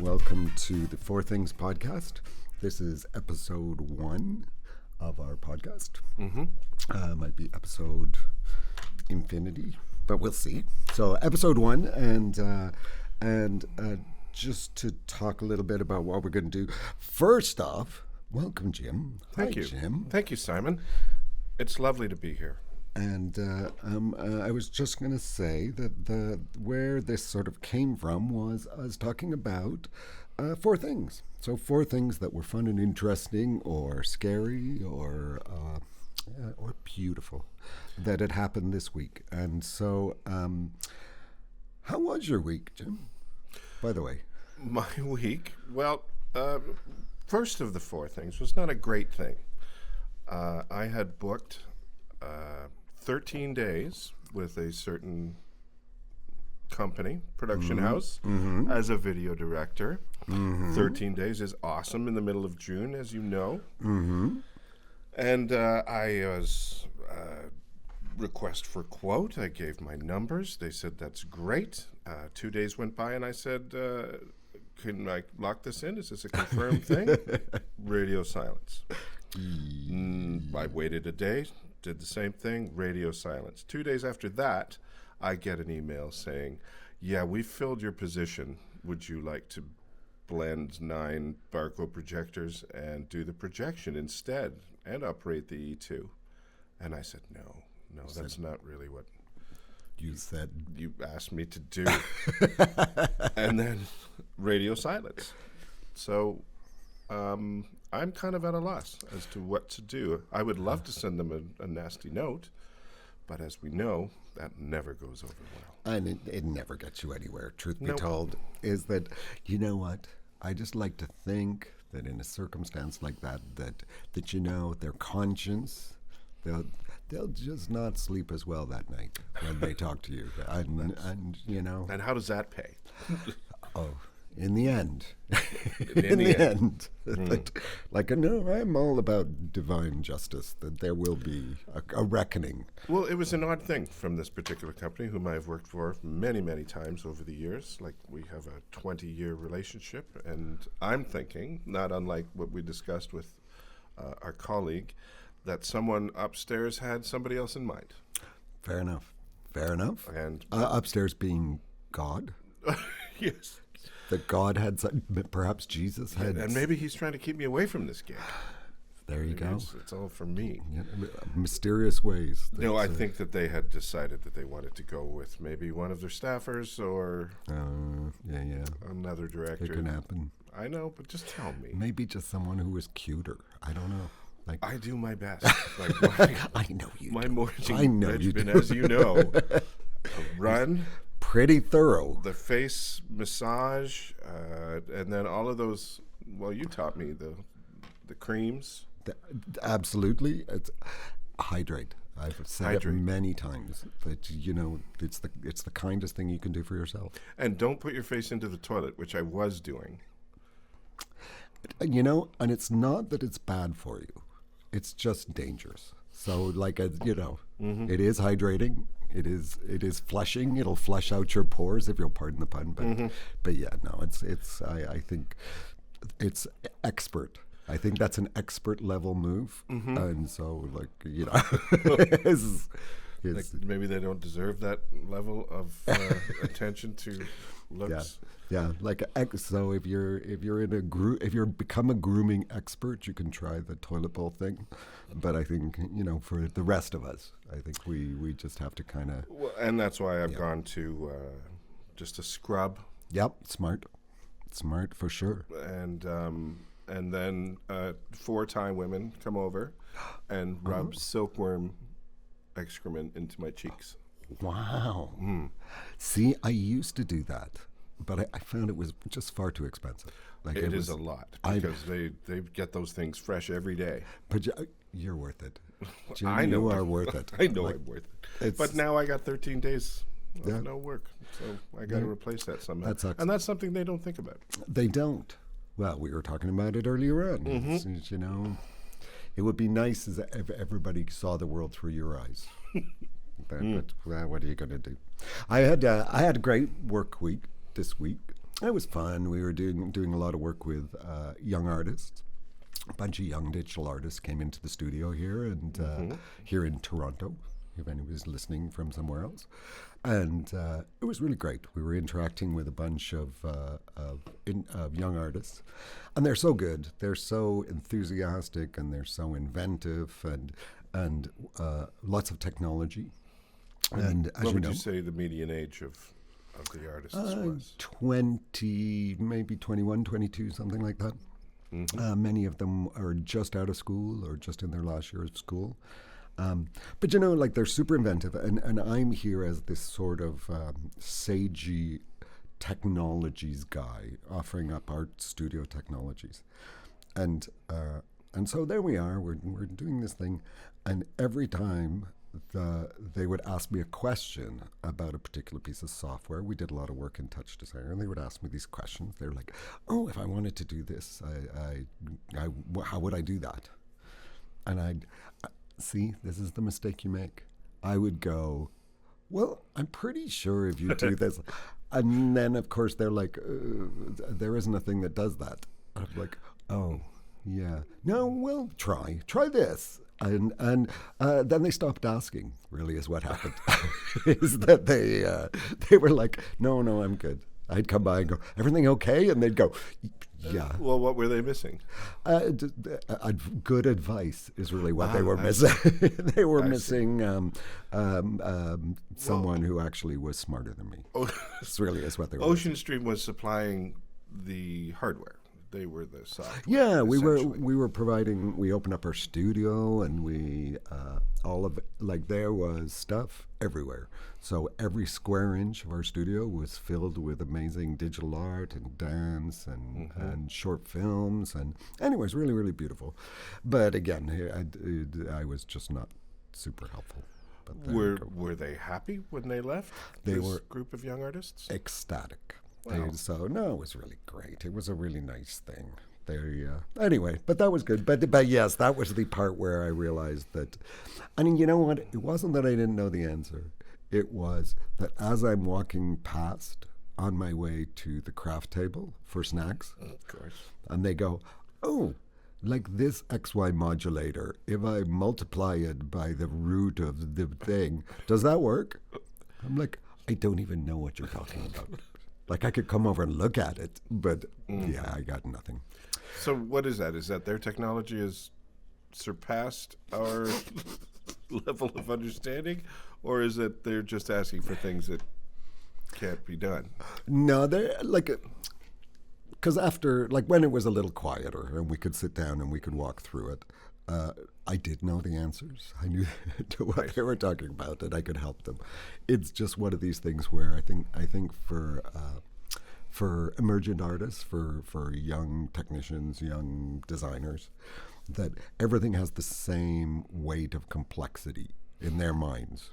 welcome to the 4things podcast. This is episode 1 of our podcast. Might be episode infinity, but we'll see. So episode 1, and just to talk a little bit about what we're going to do. First off, welcome, Jim. Thank you, Jim. Thank you, Simon. It's lovely to be here. And I was just going to say that where this sort of came from was us talking about 4 things. So 4 things that were fun and interesting, or scary, or beautiful, that had happened this week. And so, how was your week, Jim? By the way, My week, well, first of the 4 things was not a great thing. I had booked 13 days with a certain company, production house, as a video director. 13 days is awesome in the middle of June, as you know. And I was request for quote. I gave my numbers. They said, that's great. 2 days went by, and I said, can I lock this in? Is this a confirmed thing? Radio silence. I waited a day, did the same thing, radio silence. 2 days after that, I get an email saying, yeah, we filled your position. Would you like to blend 9 barcode projectors and do the projection instead and operate the E2? And I said, no, that's not really what you said. You asked me to do. And then radio silence. So I'm kind of at a loss as to what to do. I would love to send them a nasty note, but as we know, that never goes over well. And it never gets you anywhere, truth be told, is that, you know what, I just like to think that in a circumstance like that, that you know, their conscience, they'll just not sleep as well that night when they talk to you. And you know. And how does that pay? In the end. In the end. No, I'm all about divine justice, that there will be a reckoning. Well, it was an odd thing from this particular company, whom I've worked for many, many times over the years. Like, we have a 20-year relationship, and I'm thinking, not unlike what we discussed with our colleague, that someone upstairs had somebody else in mind. Fair enough. And upstairs being God? Yes. That God had, perhaps Jesus had. And maybe he's trying to keep me away from this gig. There you go. It's all for me. Yeah, mysterious ways. No, I think that they had decided that they wanted to go with maybe one of their staffers or another director. It can happen. I know, but just tell me. Maybe just someone who was cuter. I don't know. Like, I do my best. I know you. My morning regimen, as you know, run. Pretty thorough. The face massage, and then all of those. Well, you taught me the creams. Absolutely, it's hydrate. I've said it many times, but you know, it's the kindest thing you can do for yourself. And don't put your face into the toilet, which I was doing. You know, and it's not that it's bad for you; it's just dangerous. So, like, you know, it is hydrating. It is flushing. It'll flush out your pores, if you'll pardon the pun. But yeah, no, it's. I think it's expert. I think that's an expert level move, and so, like, you know, like maybe they don't deserve that level of attention to looks. Yeah. Like, so if you're become a grooming expert, you can try the toilet bowl thing. But I think, you know, for the rest of us, I think we just have to kind of. Well, and that's why I've gone to just a scrub. Yep, smart for sure. And then 4 Thai women come over and rub silkworm excrement into my cheeks. Wow. See, I used to do that, but I found it was just far too expensive. Like, it is a lot, because they get those things fresh every day. But you're worth it. Jim, I know you are worth it. I know, like, I'm worth it. But now I got 13 days of no work, so I got to replace that somehow. That sucks. And that's something they don't think about. They don't. Well, we were talking about it earlier on. You know, it would be nice if everybody saw the world through your eyes. But what are you going to do? I had a great work week this week. It was fun. We were doing a lot of work with young artists. A bunch of young digital artists came into the studio here and here in Toronto, if anybody's listening from somewhere else. And it was really great. We were interacting with a bunch of young artists. And they're so good. They're so enthusiastic and they're so inventive and lots of technology. And as what would you you know, say the median age of the artists was? 20, maybe 21, 22, something like that. Many of them are just out of school or just in their last year of school. But you know, like they're super inventive, and I'm here as this sort of sagey technologies guy, offering up art studio technologies, and so there we are. We're doing this thing, and every time they would ask me a question about a particular piece of software. We did a lot of work in Touch Designer, and they would ask me these questions. They're like, "Oh, if I wanted to do this, how would I do that?" And I'd see, this is the mistake you make. I would go, "Well, I'm pretty sure if you do this," and then of course they're like, "There isn't a thing that does that." And I'm like, "Oh, yeah, no, well, try this." And then they stopped asking, really, is what happened. Is that they were like, no, I'm good. I'd come by and go, "Everything okay?" And they'd go, "Yeah." Well, what were they missing? Good advice is really what they were missing. They were missing someone who actually was smarter than me. This really is what they were Ocean missing. Stream was supplying the hardware. They were the software. Yeah, we essentially. were providing. We opened up our studio, and we all of there was stuff everywhere. So every square inch of our studio was filled with amazing digital art and dance and short films, and anyways, really, really beautiful. But again, I was just not super helpful. But there you go. Were they happy when they left? They this were group of young artists. ecstatic. Wow. So no, it was really great. It was a really nice thing. Anyway, but that was good. But yes, that was the part where I realized that. I mean, you know what? It wasn't that I didn't know the answer. It was that as I'm walking past on my way to the craft table for snacks, Of course. and they go, "Oh, like this XY modulator, if I multiply it by the root of the thing, does that work?" I'm like, "I don't even know what you're talking about." Like, I could come over and look at it, but yeah, I got nothing. So what is that? Is that their technology has surpassed our level of understanding, or is it they're just asking for things that can't be done? No, they're like, because after, like, when it was a little quieter and we could sit down and we could walk through it, I did know the answers. I knew to what they were talking about, and I could help them. It's just one of these things where I think for emergent artists, for young technicians, young designers, that everything has the same weight of complexity in their minds.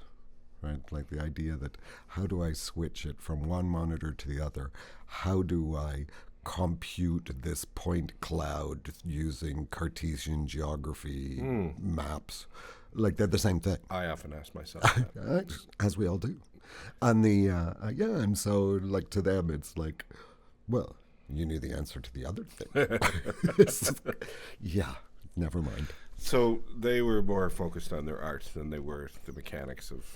Right? Like the idea that how do I switch it from one monitor to the other? How do I compute this point cloud using Cartesian geography maps? Like they're the same thing. I often ask myself that. As we all do. And and so like to them it's like, well, you knew the answer to the other thing. Yeah, never mind. So they were more focused on their art than they were the mechanics of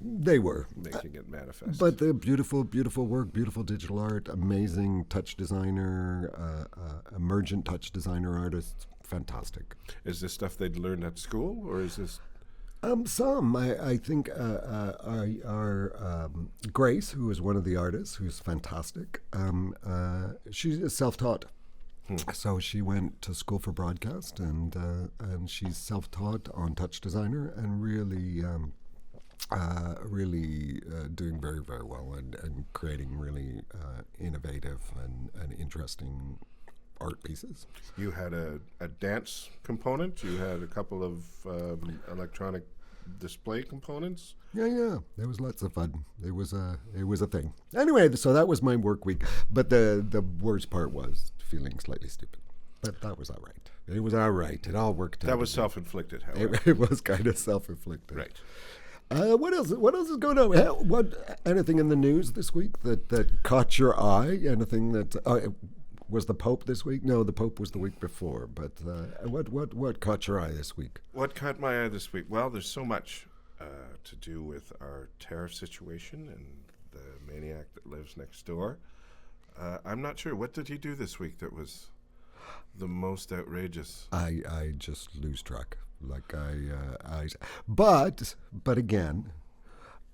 They were. making it manifest. But the beautiful, beautiful work, beautiful digital art, amazing touch designer, emergent touch designer artists, fantastic. Is this stuff they'd learned at school, or is this? Some. I think our Grace, who is one of the artists, who's fantastic, she's self-taught. So she went to school for broadcast, and she's self-taught on touch designer, and really doing very, very well, and creating really innovative and interesting art pieces. You had a dance component. You had a couple of electronic display components. Yeah. There was lots of fun. It was a thing. Anyway, so that was my work week. But the worst part was feeling slightly stupid. But that was all right. It was all right. It all worked out. That was self-inflicted, however. It was kind of self-inflicted. Right. What else? What else is going on? What anything in the news this week that caught your eye? Anything that was the Pope this week? No, the Pope was the week before. But what caught your eye this week? What caught my eye this week? Well, there's so much to do with our tariff situation and the maniac that lives next door. I'm not sure. What did he do this week that was the most outrageous? I just lose track. But again,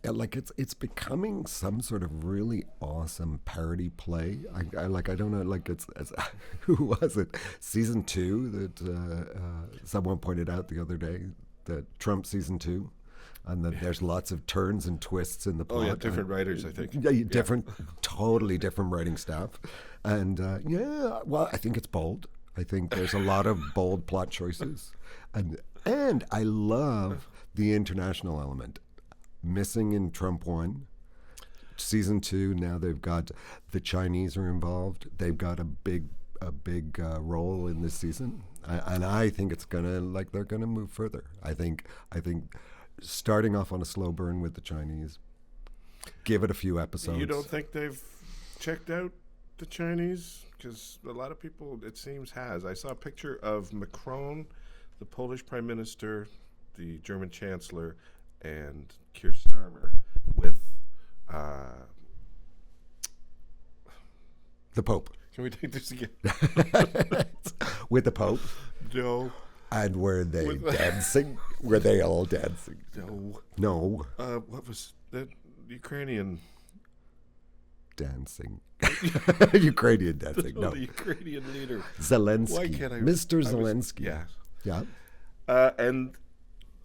like it's becoming some sort of really awesome parody play. I don't know, like it's who was it? Season 2 that someone pointed out the other day, that Trump season 2. And that there's lots of turns and twists in the plot. Oh, yeah, different writers, I think. Yeah, different, totally different writing staff. And well, I think it's bold. I think there's a lot of bold plot choices. And I love the international element. Missing in Trump 1, season 2, now they've got the Chinese are involved. They've got a big role in this season. And I think it's they're gonna move further. I think starting off on a slow burn with the Chinese, give it a few episodes. You don't think they've checked out the Chinese? Because a lot of people, it seems, has. I saw a picture of Macron, the Polish Prime Minister, the German Chancellor, and Keir Starmer with the Pope. Can we take this again? With the Pope? No. And were they dancing? Were they all dancing? No. What was that? Ukrainian dancing. Ukrainian dancing. No. The Ukrainian leader. Zelensky. Why can't Mr. Zelensky. Yeah. And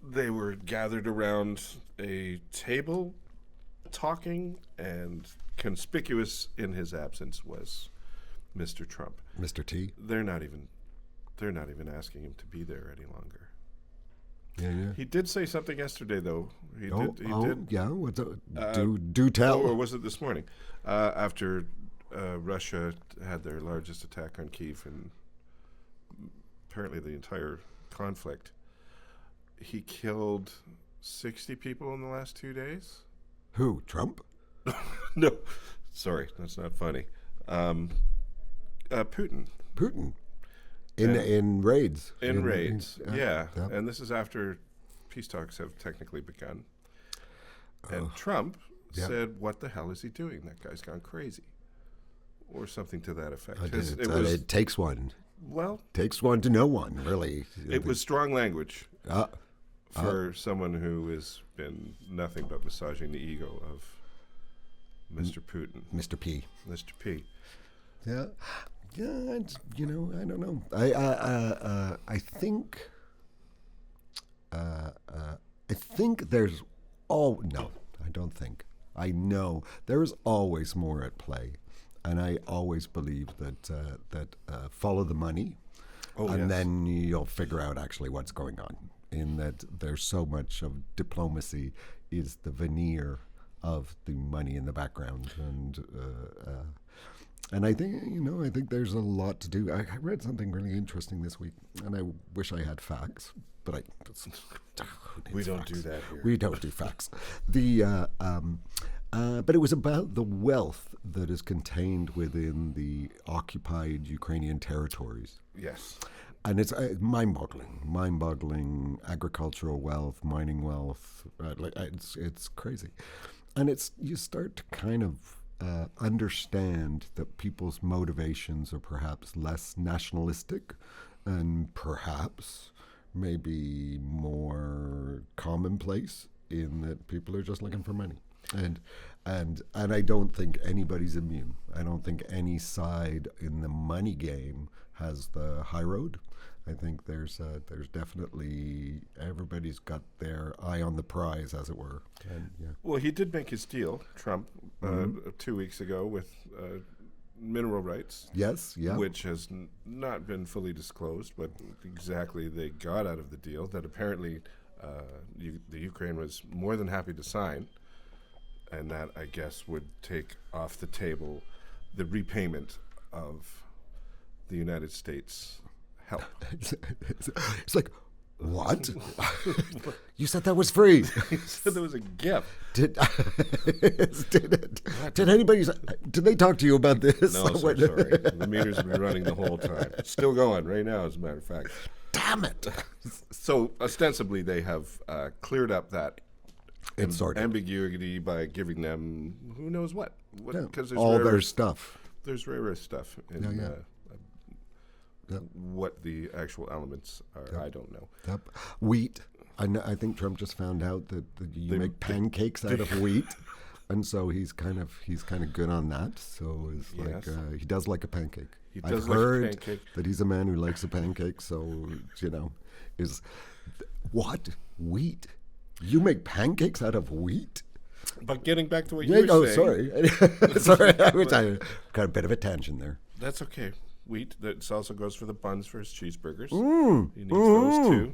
they were gathered around a table talking, and conspicuous in his absence was Mr. Trump. Mr. T. They're not even asking him to be there any longer. Yeah. He did say something yesterday, though. He did. Yeah. Do tell. Or was it this morning? After Russia had their largest attack on Kyiv and apparently the entire conflict, he killed 60 people in the last 2 days. Who? Trump? No, sorry, that's not funny. Putin. In raids. In raids, yeah. And this is after peace talks have technically begun. And Trump said, "What the hell is he doing? That guy's gone crazy," or something to that effect. It takes one. Well, takes one to know one, really. It was strong language for someone who has been nothing but massaging the ego of Mr. Putin. Mr. P. Mr. P. Yeah. Yeah, I don't know. I think there's no, I don't think. I know there is always more at play, and I always believe that follow the money, then you'll figure out actually what's going on. In that there's so much of diplomacy is the veneer of the money in the background, and I think there's a lot to do. I read something really interesting this week, and I wish I had facts, but we don't do that here. We don't do facts. But it was about the wealth that is contained within the occupied Ukrainian territories. Yes. And it's mind-boggling agricultural wealth, mining wealth. It's crazy. And you start to kind of understand that people's motivations are perhaps less nationalistic and perhaps maybe more commonplace, in that people are just looking for money. And I don't think anybody's immune. I don't think any side in the money game has the high road. I think there's definitely, everybody's got their eye on the prize, as it were. And, yeah. Well, he did make his deal, Trump, 2 weeks ago with mineral rights. Yes, yeah. Which has not been fully disclosed, but exactly they got out of the deal that apparently the Ukraine was more than happy to sign, and that, I guess, would take off the table the repayment of the United States help. It's like, What? You said that was free. He said there was a gift. Did anybody? Did they talk to you about this? No, so sorry. The meters have been running the whole time. Still going right now, as a matter of fact. Damn it! So ostensibly, they have cleared up that ambiguity by giving them who knows what. Because all their stuff. There's rare stuff in Yep. what the actual elements are. Yep. I don't know. Yep. Wheat. I think Trump just found out that you make pancakes out of wheat, and so he's kind of good on that. So it's like he does like a pancake. I've heard that he's a man who likes a pancake. So is what wheat? You make pancakes out of wheat? But getting back to what you were saying. Sorry, I got a bit of a tangent there. That's okay. Wheat. That also goes for the buns for his cheeseburgers. He needs those too.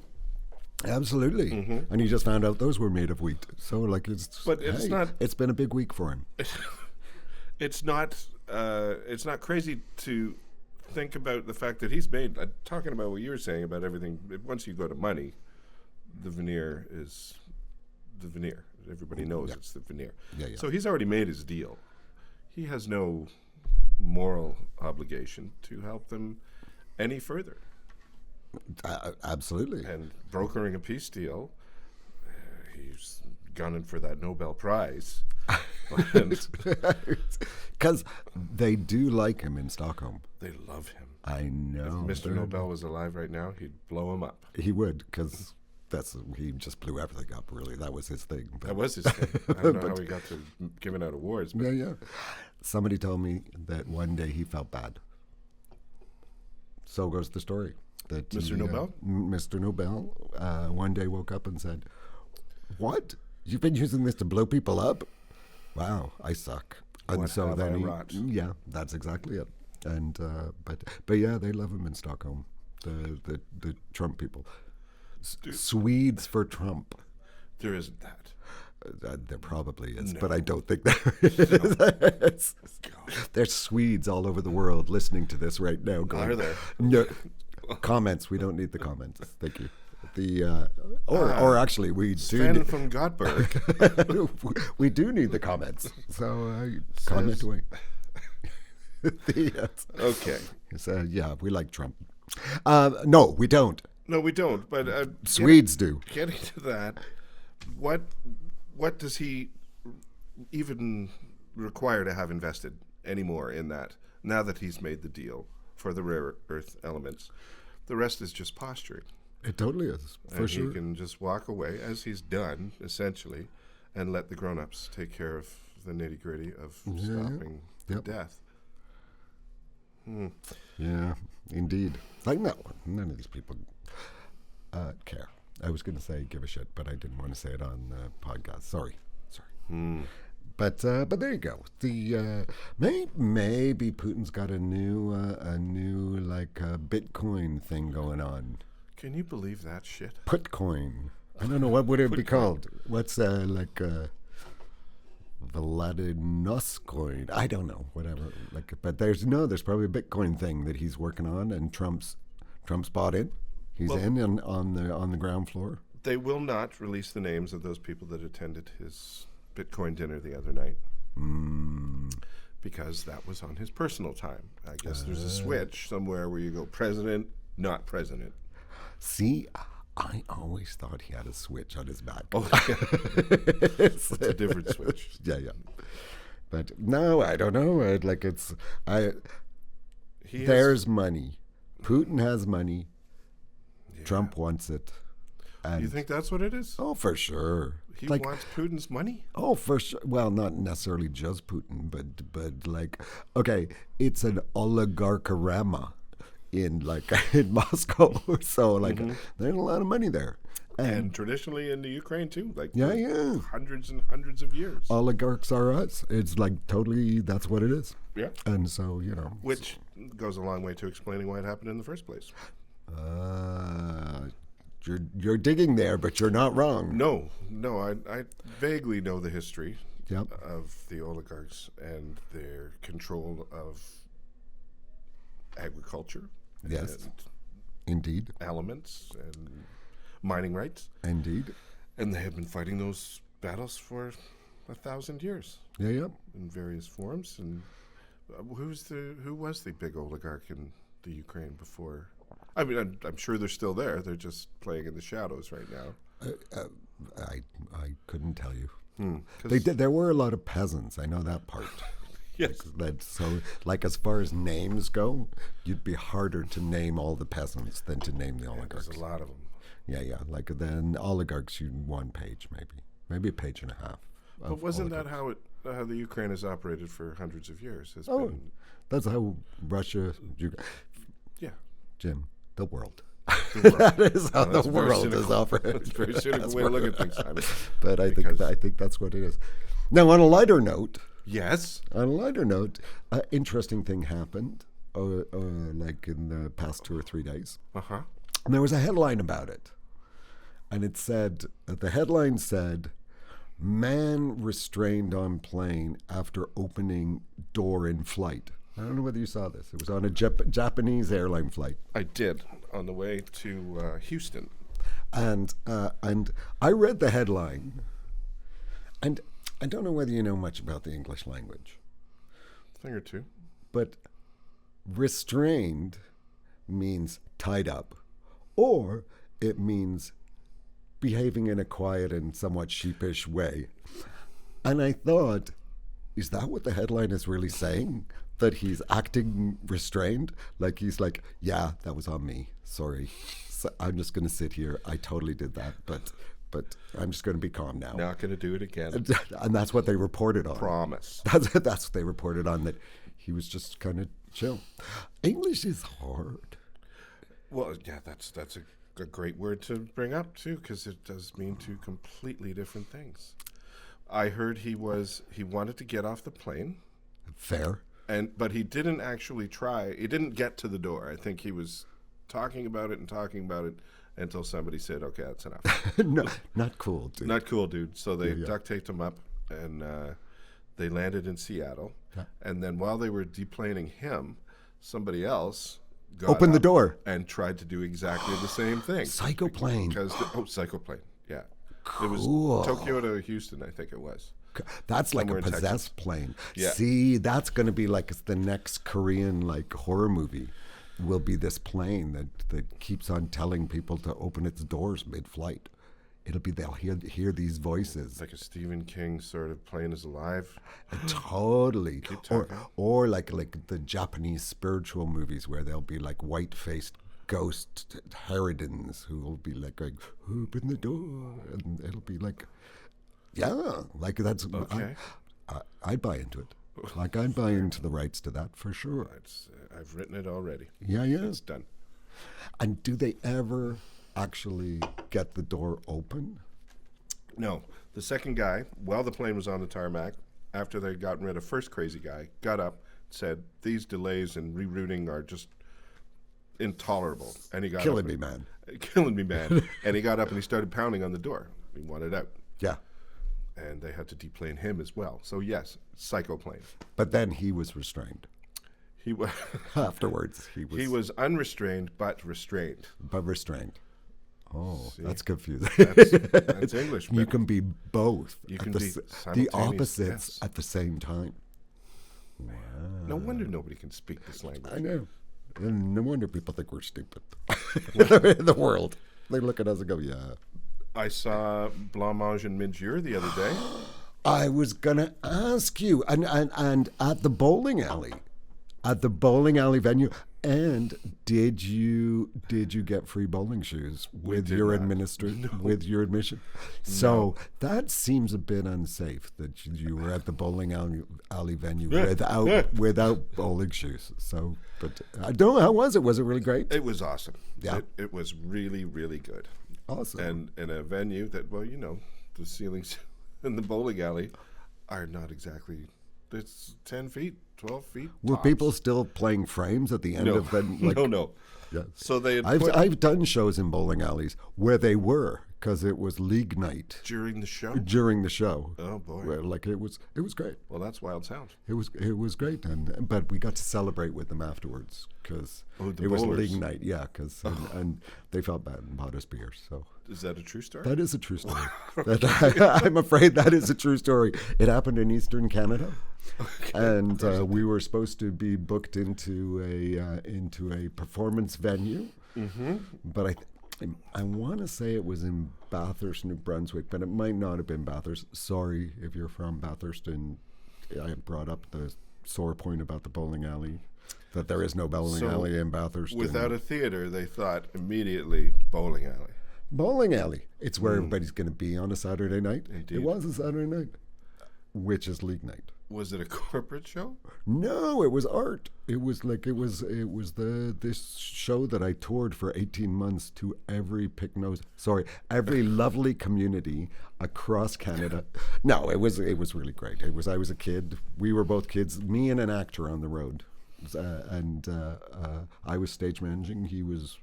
Absolutely. And he just found out those were made of wheat. So it's not. It's been a big week for him. It's not crazy to think about the fact that he's made. Talking about what you were saying about everything. Once you go to money, the veneer is the veneer. Everybody knows it's the veneer. Yeah. So he's already made his deal. He has no moral obligation to help them any further. Absolutely. And brokering a peace deal, he's gunning for that Nobel Prize. Because they do like him in Stockholm. They love him. I know. If Mr. Nobel was alive right now, he'd blow him up. He would, because he just blew everything up, really. That was his thing. That was his thing. I don't know how he got to giving out awards. But yeah. Somebody told me that one day he felt bad. So goes the story. That Mr. Nobel? Mr. Nobel one day woke up and said, "What? You've been using this to blow people up? Wow, I suck." And so then yeah, that's exactly it. And but yeah, they love him in Stockholm. The Trump people. Swedes for Trump. There isn't that. There probably is, but I don't think there is. There's Swedes all over the world listening to this right now. Are there? No, comments. We don't need the comments. Thank you. Or actually, we Sven do. from Gothenburg. We do need the comments. So comment away. Okay. So yeah, we like Trump. No, we don't. No, we don't. But Swedes do. Getting to that, what does he even require to have invested anymore in that? Now that he's made the deal for the rare earth elements, the rest is just posturing. It totally is, for sure. He can just walk away, as he's done essentially, and let the grown-ups take care of the nitty-gritty of stopping death. Yeah, indeed. Like none of these people care. I was going to say give a shit, but I didn't want to say it on the podcast. Sorry. But there you go. The maybe Putin's got a new like Bitcoin thing going on. Can you believe that shit? Putcoin. I don't know, what would it be called? What's like Vladinoskoin? I don't know. Whatever. But there's probably a Bitcoin thing that he's working on, and Trump's bought in. He's on the ground floor. They will not release the names of those people that attended his Bitcoin dinner the other night, because that was on his personal time. I guess there's a switch somewhere where you go president, not president. See, I always thought he had a switch on his back. Oh, yeah. It's a different switch. Yeah. But no, I don't know. There's money. Putin has money. Yeah. Trump wants it. And you think that's what it is? Oh, for sure. He wants Putin's money? Oh, for sure. Well, not necessarily just Putin, but okay, it's an oligarchorama in Moscow. So there's a lot of money there. And traditionally in the Ukraine too, yeah, hundreds and hundreds of years. Oligarchs are us. It's totally, that's what it is. Yeah. And so, which goes a long way to explaining why it happened in the first place. You're digging there, but you're not wrong. No, I vaguely know the history Yep. of the oligarchs and their control of agriculture. Yes, and indeed. elements, mining rights. Indeed. And they have been fighting those battles for 1,000 years. Yeah. In various forms. And who was the big oligarch in the Ukraine before? I mean, I'm sure they're still there. They're just playing in the shadows right now. I couldn't tell you. They did. There were a lot of peasants. I know that part. Yes. So, as far as names go, you'd be harder to name all the peasants than to name the oligarchs. There's a lot of them. Yeah. Then oligarchs, you 1 page maybe a page and a half. But wasn't that how the Ukraine has operated for hundreds of years? That's how Russia. Yeah. Jim, the world. That is how the world is operated. That's a very cynical way to look at things, Simon. But I think that's what it is. Now, on a lighter note. Yes. On a lighter note, an interesting thing happened, like in the past 2 or 3 days. Uh-huh. And there was a headline about it. And the headline said, "Man restrained on plane after opening door in flight." I don't know whether you saw this. It was on a Japanese airline flight. I did, on the way to Houston. And I read the headline, and I don't know whether you know much about the English language. A thing or two. But restrained means tied up, or it means behaving in a quiet and somewhat sheepish way. And I thought, is that what the headline is really saying? That he's acting restrained? Like he's like, yeah, that was on me. Sorry. So I'm just going to sit here. I totally did that, but I'm just going to be calm now. Not going to do it again. And that's what they reported on. Promise. That's what they reported on, that he was just kind of chill. English is hard. Well, yeah, that's a great word to bring up, too, because it does mean two completely different things. I heard he wanted to get off the plane. Fair. But he didn't actually try. He didn't get to the door. I think he was talking about it until somebody said, "Okay, that's enough." No, not cool, dude. Not cool, dude. So they duct taped him up, and they landed in Seattle. Yeah. And then while they were deplaning him, somebody else opened the door and tried to do exactly the same thing. Psychoplane. Psychoplane. Yeah. Cool. It was Tokyo to Houston, I think it was. That's like a possessed plane. Yeah. See, that's going to be like the next Korean horror movie. Will be this plane that keeps on telling people to open its doors mid-flight. It'll be they'll hear these voices. Like a Stephen King sort of Plane is Alive. Totally. Or like the Japanese spiritual movies where they'll be like white-faced ghost harridans who will be like open the door, and it'll be like, yeah, like that's okay. I'd buy into it. Like I'd buy into the rights to that for sure. I've written it already. Yeah. It's done. And do they ever actually get the door open? No. The second guy, while the plane was on the tarmac, after they'd gotten rid of first crazy guy, got up, said, "These delays and rerouting are just intolerable." And he got Killing me, man. And he got up and he started pounding on the door. He wanted out. Yeah. And they had to deplane him as well. So yes, psychoplane. But then he was restrained. He was afterwards. He was unrestrained but restrained. Oh, see? That's confusing. That's English. You can be both. You can be the opposites at the same time. Wow. No wonder nobody can speak this language. I know. And no wonder people think we're stupid in the world. They look at us and go, yeah. I saw Blancmange and Midgeur the other day. I was going to ask you. And at the bowling alley. At the bowling alley venue. And did you get free bowling shoes with your with your admission? So that seems a bit unsafe that you were at the bowling alley venue without bowling shoes. So, but I don't know, how was it? Was it really great? It was awesome. Yeah, it was really, really good. Awesome. And in a venue that, well, the ceilings in the bowling alley are not exactly. It's 10 feet, 12 feet. Were tops. people still playing frames at the end of the? No. Yeah. So they had I've done shows in bowling alleys where they were, because it was league night During the show? during the show. Oh, boy. Where, like it was great. Well, that's wild sound. It was great, but we got to celebrate with them afterwards because the it was bowlers. league night. Yeah, and they felt bad and bought us beers. So Is that a true story? that is a true story. I'm afraid that is a true story. It happened in Eastern Canada, and we were supposed to be booked into a performance venue, but I want to say it was in Bathurst, New Brunswick, but it might not have been Bathurst. Sorry if you're from Bathurst, and I brought up the sore point about the bowling alley, that there is no bowling alley in Bathurst. Without a theater, they thought immediately bowling alley. Bowling alley. It's where everybody's going to be on a Saturday night. Indeed. It was a Saturday night, which is league night. Was it a corporate show? No, it was art. It was this show that I toured for 18 months to every every lovely community across Canada. No, it was really great. I was a kid. We were both kids. Me and an actor on the road, and I was stage managing. He was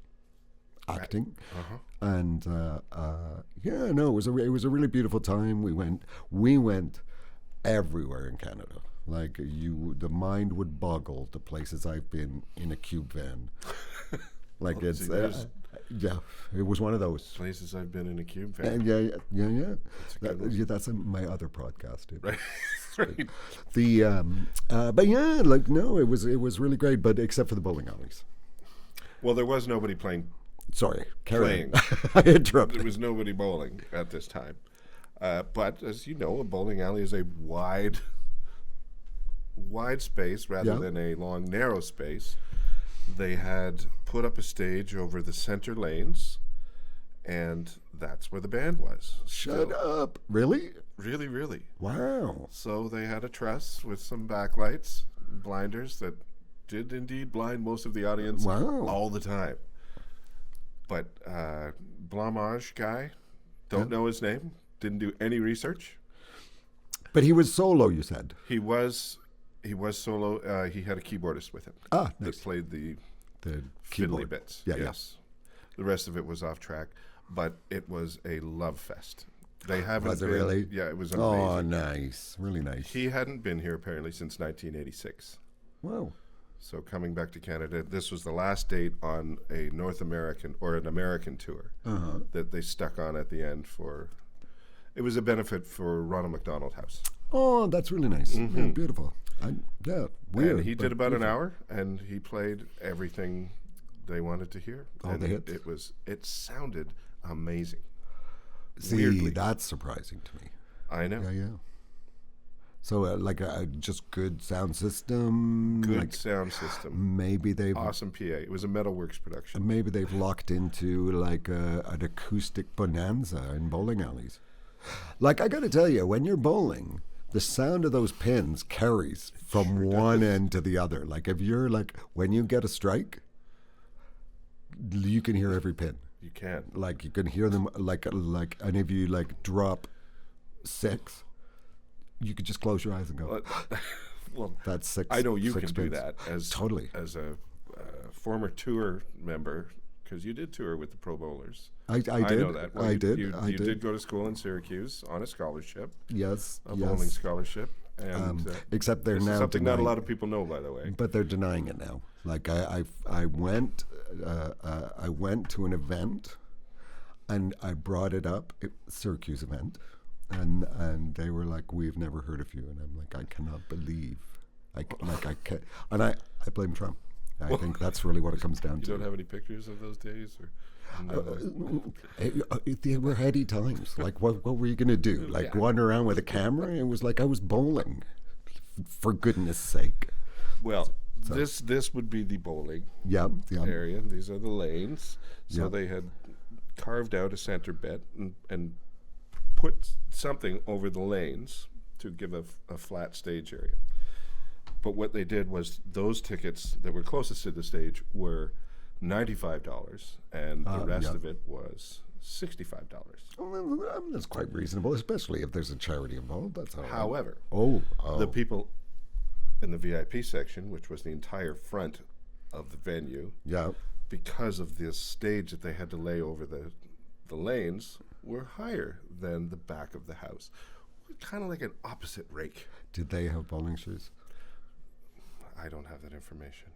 acting, and it was a really beautiful time. We went everywhere in Canada. Like the mind would boggle the places I've been in a cube van. Like it was one of those places I've been in a cube van. Yeah. That's my other podcast. Right. Right. But yeah, like no, it was really great. But except for the bowling alleys. Well, there was nobody playing. Sorry, playing. I interrupted. There was nobody bowling at this time. But as you know, a bowling alley is a wide space rather than a long, narrow space. They had put up a stage over the center lanes, and that's where the band was. Shut up. Really? Really, really. Wow. So they had a truss with some backlights, blinders that did indeed blind most of the audience all the time. But Blamage guy, don't know his name, didn't do any research. But he was solo, you said. He was solo. He had a keyboardist with him. Nice. That played the fiddly keyboard bits. Yeah, yes. The rest of it was off track, but it was a love fest. They haven't Was it been, really? Yeah, it was amazing. Oh, nice. Really nice. He hadn't been here apparently since 1986. Wow. So coming back to Canada, this was the last date on a North American or an American tour that they stuck on at the end for. It was a benefit for Ronald McDonald House. Oh, that's really nice. Yeah, beautiful. Weird. And he did about an hour, and he played everything they wanted to hear. All and the hits. It sounded amazing. See, Weirdly. that's surprising to me. I know. Yeah. So, like a just good sound system. Good sound system. Maybe they've Awesome PA. It was a Metalworks production. Maybe they've locked into like an acoustic bonanza in bowling alleys. Like I got to tell you, when you're bowling, the sound of those pins carries from one end to the other. Like if you're like when you get a strike, you can hear every pin. You can. Like you can hear them like, and if you like drop 6, you could just close your eyes and go. Well, that's 6. I know you 6 can do pins. that as as a former tour member because you did tour with the Pro Bowlers. I did. know that. Well, I you did. did go to school in Syracuse on a scholarship. Yes. A bowling scholarship. And except they're this now is something denying, not a lot of people know, by the way. But they're denying it now. Like I went to an event, and I brought it up, Syracuse event, and they were like, "We've never heard of you," and I'm like, "I cannot believe, I can't," and I blame Trump. I think that's really what it comes down to. You don't have any pictures of those days, or? They were heady times. Like, what were you going to do? Like, wander around with a camera? It was like I was bowling, for goodness sake. Well, this would be the bowling area. These are the lanes. So they had carved out a center bit and put something over the lanes to give a flat stage area. But what they did was those tickets that were closest to the stage were $95, and the rest of it was $65. Well, that's quite reasonable, especially if there's a charity involved. That's all. However, the the people in the VIP section, which was the entire front of the venue, because of this stage that they had to lay over the the lanes were higher than the back of the house. Kind of like an opposite rake. Did they have bowling shoes? I don't have that information.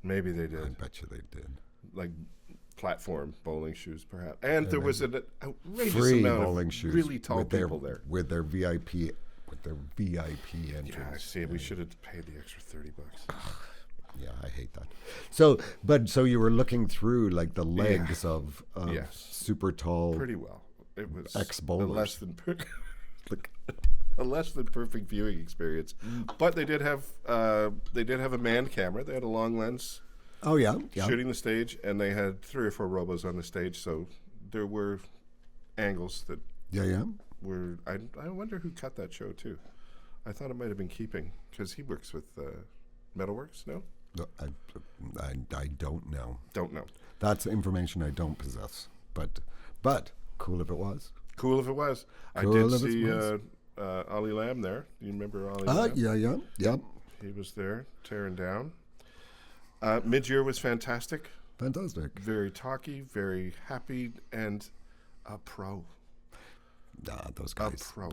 Maybe they did. I bet you they did. Like platform bowling shoes, perhaps. And there was an outrageous Free amount bowling of shoes really tall with people there. With their VIP entrance. Yeah, I see. We should have paid the extra $30. Yeah, I hate that. So you were looking through like the legs of Yes. super tall. Pretty well. It was Ex-bowlers. a less than perfect viewing experience. But they did have a manned camera. They had a long lens Oh yeah. shooting the stage, and they had 3 or 4 robos on the stage. So there were angles that Yeah. were. I wonder who cut that show too. I thought it might have been Keeping, because he works with Metalworks. No, I don't know. don't know. That's information I don't possess. But cool if it was. Cool if it was. Cool I if did it see was. Ollie Lamb there. Do you remember Ollie Lamb? Yeah. He was there tearing down. Mid-year was fantastic. Fantastic. Very talky, very happy, and a pro. Those guys. pro.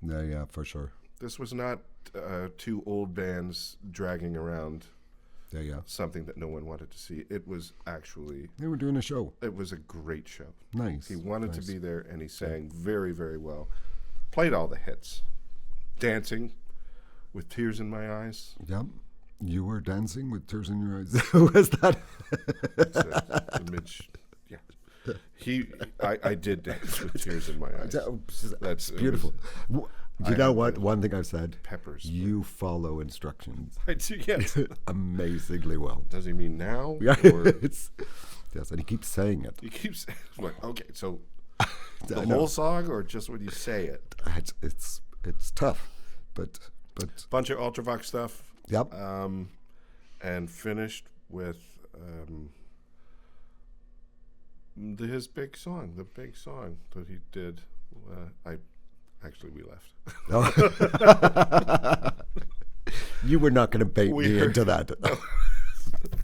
Yeah, for sure. This was not 2 old bands dragging around Yeah. something that no one wanted to see. It was actually, They were doing a show. it was a great show. Nice. He wanted nice. to be there, and he sang very, very well. Played all the hits. Dancing with tears in my eyes. Yeah. You were dancing with tears in your eyes. Was that? The Midge, yeah. I did dance with tears in my eyes. That's beautiful. Do you know what? One thing I've said. Peppers. You follow instructions I do, yes. amazingly well. Does he mean now? Yeah. Or Yes, and he keeps saying it. he keeps like, okay, so I the know. whole song, or just when you say it? It's tough, but Bunch of Ultravox stuff. yep. And finished with his big song, the big song that he did. We left. You were not going to bait me into that.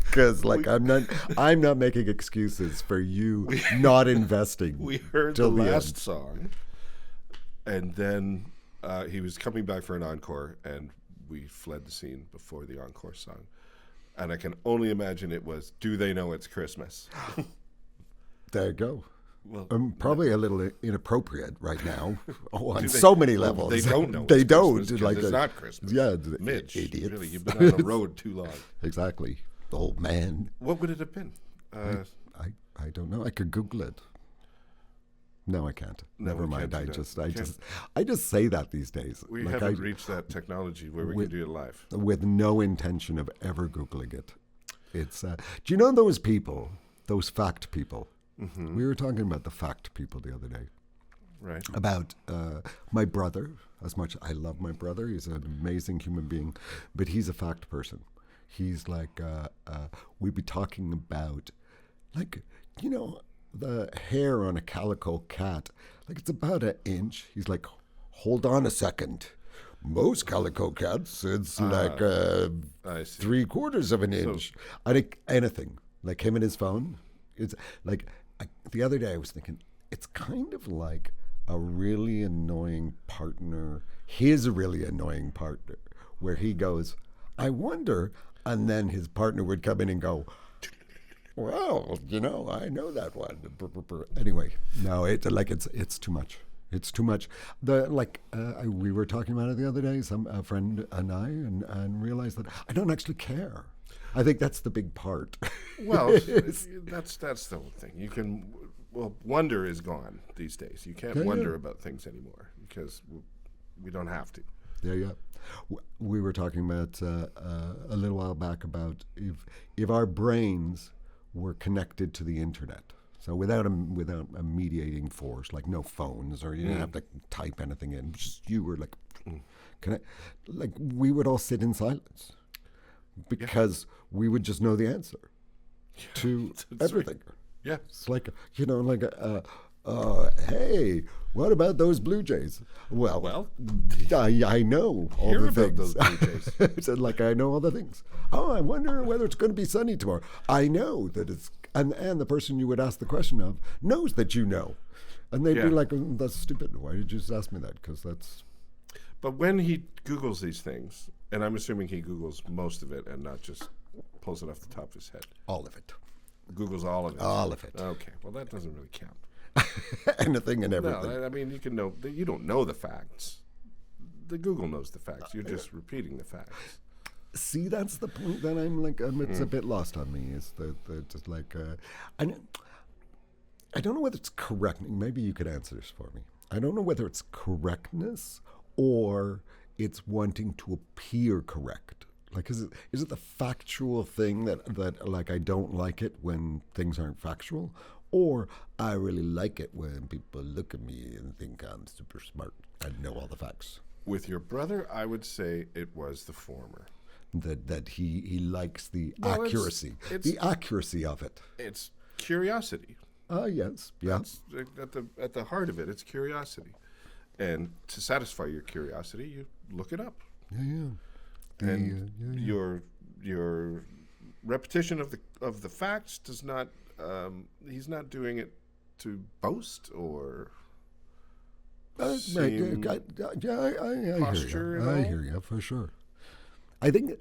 Because I'm not making excuses for you not investing. We heard the till the last end. song, and then he was coming back for an encore, and we fled the scene before the encore song. And I can only imagine it was, "Do They Know It's Christmas?" There you go. Well, Probably a little inappropriate right now. On they- so many well, levels. they don't know They it's don't. Christmas 'cause it's a- not Christmas. Yeah, Midge, idiots. really, you've been on the road too long. Exactly. The old man. What would it have been? I don't know. I could Google it. No, I can't. No, Never we mind. can't do that. I just say that these days. We Like, haven't reached that technology where we can do it live. with no intention of ever Googling it. It's. Do you know those people? Those fact people. Mm-hmm. We were talking about the fact people the other day. Right. About my brother. As much I love my brother, he's an amazing human being, but he's a fact person. He's like we'd be talking about, like, you know, the hair on a calico cat, like it's about an inch. He's like, hold on a second. Most calico cats, it's like I see. 3/4 of an inch. I think anything like him and his phone. It's like the other day I was thinking it's kind of like a really annoying partner. His really annoying partner, where he goes, I wonder, and then his partner would come in and go, well, you know, I know that one. Anyway, no, it's too much. It's too much. We were talking about it the other day, a friend and I, and realized that I don't actually care. I think that's the big part. Well, that's the whole thing. Wonder is gone these days. You can't wonder about things anymore because we don't have to. Yeah. We were talking about a little while back about if our brains were connected to the internet. So without a mediating force, like no phones, or you didn't have to type anything in, just you were like, connect. Like we would all sit in silence because we would just know the answer to everything. Right. Yeah. It's like, you know, like, hey, what about those Blue Jays? Well, I know all Hear the about things. those Blue Jays. So, like, I know all the things. Oh, I wonder whether it's going to be sunny tomorrow. I know that it's. and the person you would ask the question of knows that you know, and they'd be like, "That's stupid. Why did you just ask me that?" Because that's. But when he Googles these things, and I'm assuming he Googles most of it and not just pulls it off the top of his head. All of it. Googles all of it. All of it. Okay. Well, that doesn't really count. Anything and everything. No, I mean, you can know. You don't know the facts. The Google knows the facts. You're just repeating the facts. See, that's the point that I'm like, it's a bit lost on me. Is that just like, I don't know whether it's correct. Maybe you could answer this for me. I don't know whether it's correctness or it's wanting to appear correct. Like, is it the factual thing that like I don't like it when things aren't factual, or I really like it when people look at me and think I'm super smart and know all the facts. With your brother, I would say it was the former. That he likes the accuracy, the accuracy of it. It's curiosity. Yes, yeah. That's at the heart of it. It's curiosity, and to satisfy your curiosity, you look it up. Yeah. And your repetition of the facts does not. He's not doing it to boast or. I hear you for sure. I think,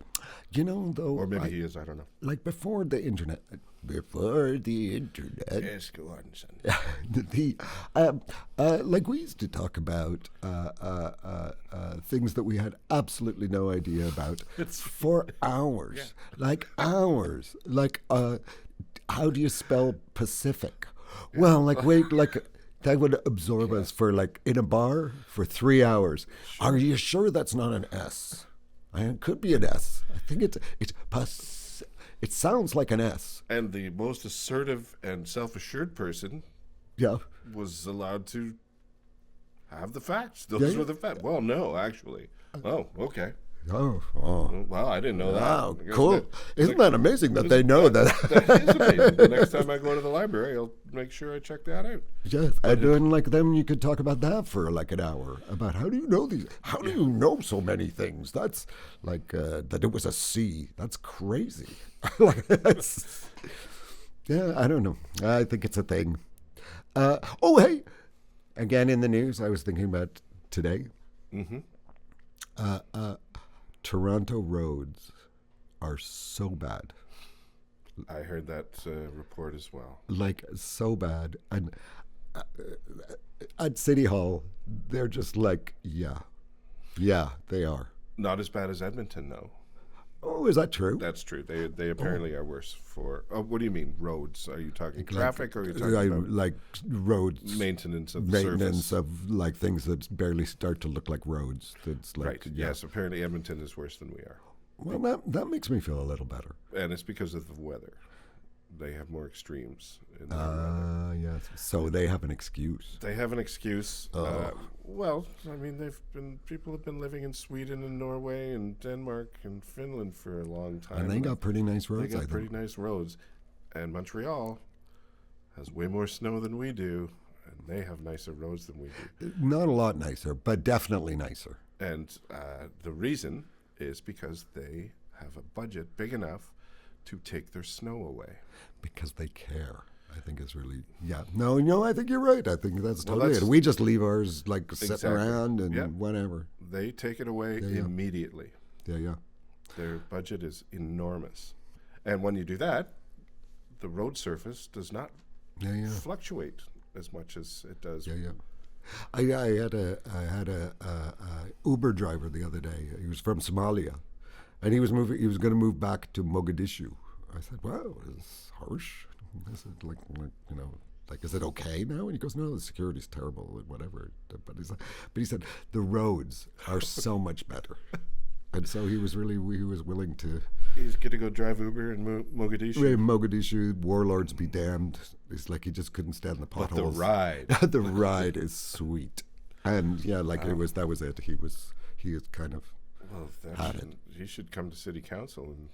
though. Or maybe he is. I don't know. Like before the internet. Yes, go on, son. Like we used to talk about things that we had absolutely no idea about for hours. Yeah. Like hours. Like, how do you spell Pacific? Well, like, wait, like. That would absorb us for like in a bar for 3 hours. Sure. Are you sure that's not an S? It could be an S. I think it sounds like an S. And the most assertive and self-assured person was allowed to have the facts. Those were the facts. Well, no, actually. Oh, okay. Oh. Well, I didn't know that. Wow, cool. Isn't that amazing that they know that? That is amazing. The next time I go to the library, I'll make sure I check that out. Yes, and then like then you could talk about that for like an hour about how do you know these? How do you know so many things? That's like that it was a C. That's crazy. Yeah, I don't know. I think it's a thing. Hey, again in the news, I was thinking about today. Mm-hmm. Toronto roads are so bad. I heard that report as well. Like, so bad. And at City Hall, they're just like, yeah, they are. Not as bad as Edmonton, though. Oh, is that true? That's true. They apparently are worse for... Oh, what do you mean, roads? Are you talking traffic, or are you talking about... Like, roads... Maintenance of the surface. Of, like, things that barely start to look like roads. That's like, right. Yeah. Yes, apparently Edmonton is worse than we are. Well, that makes me feel a little better. And it's because of the weather. They have more extremes in their weather. Yes. So they have an excuse. They have an excuse. Well, I mean, people have been living in Sweden and Norway and Denmark and Finland for a long time. And they got pretty nice roads. They got pretty nice roads. And Montreal has way more snow than we do, and they have nicer roads than we do. Not a lot nicer, but definitely nicer. And the reason is because they have a budget big enough to take their snow away. Because they care. I think it's really, No, I think you're right. I think that's totally it. We just leave ours like sitting around and whatever. They take it away immediately. Yeah. Their budget is enormous. And when you do that, the road surface does not fluctuate as much as it does. Yeah. I had a Uber driver the other day. He was from Somalia, and he was going to move back to Mogadishu. I said, "Wow, it's harsh." I said, like is it okay now? And he goes, "No, the security's terrible and whatever." But he said the roads are so much better, and so he was willing to. He's going to go drive Uber in Mogadishu. Mogadishu, warlords be damned. It's like he just couldn't stand the potholes. But the ride is sweet, and that was it. He is kind of. Well, he should come to city council and.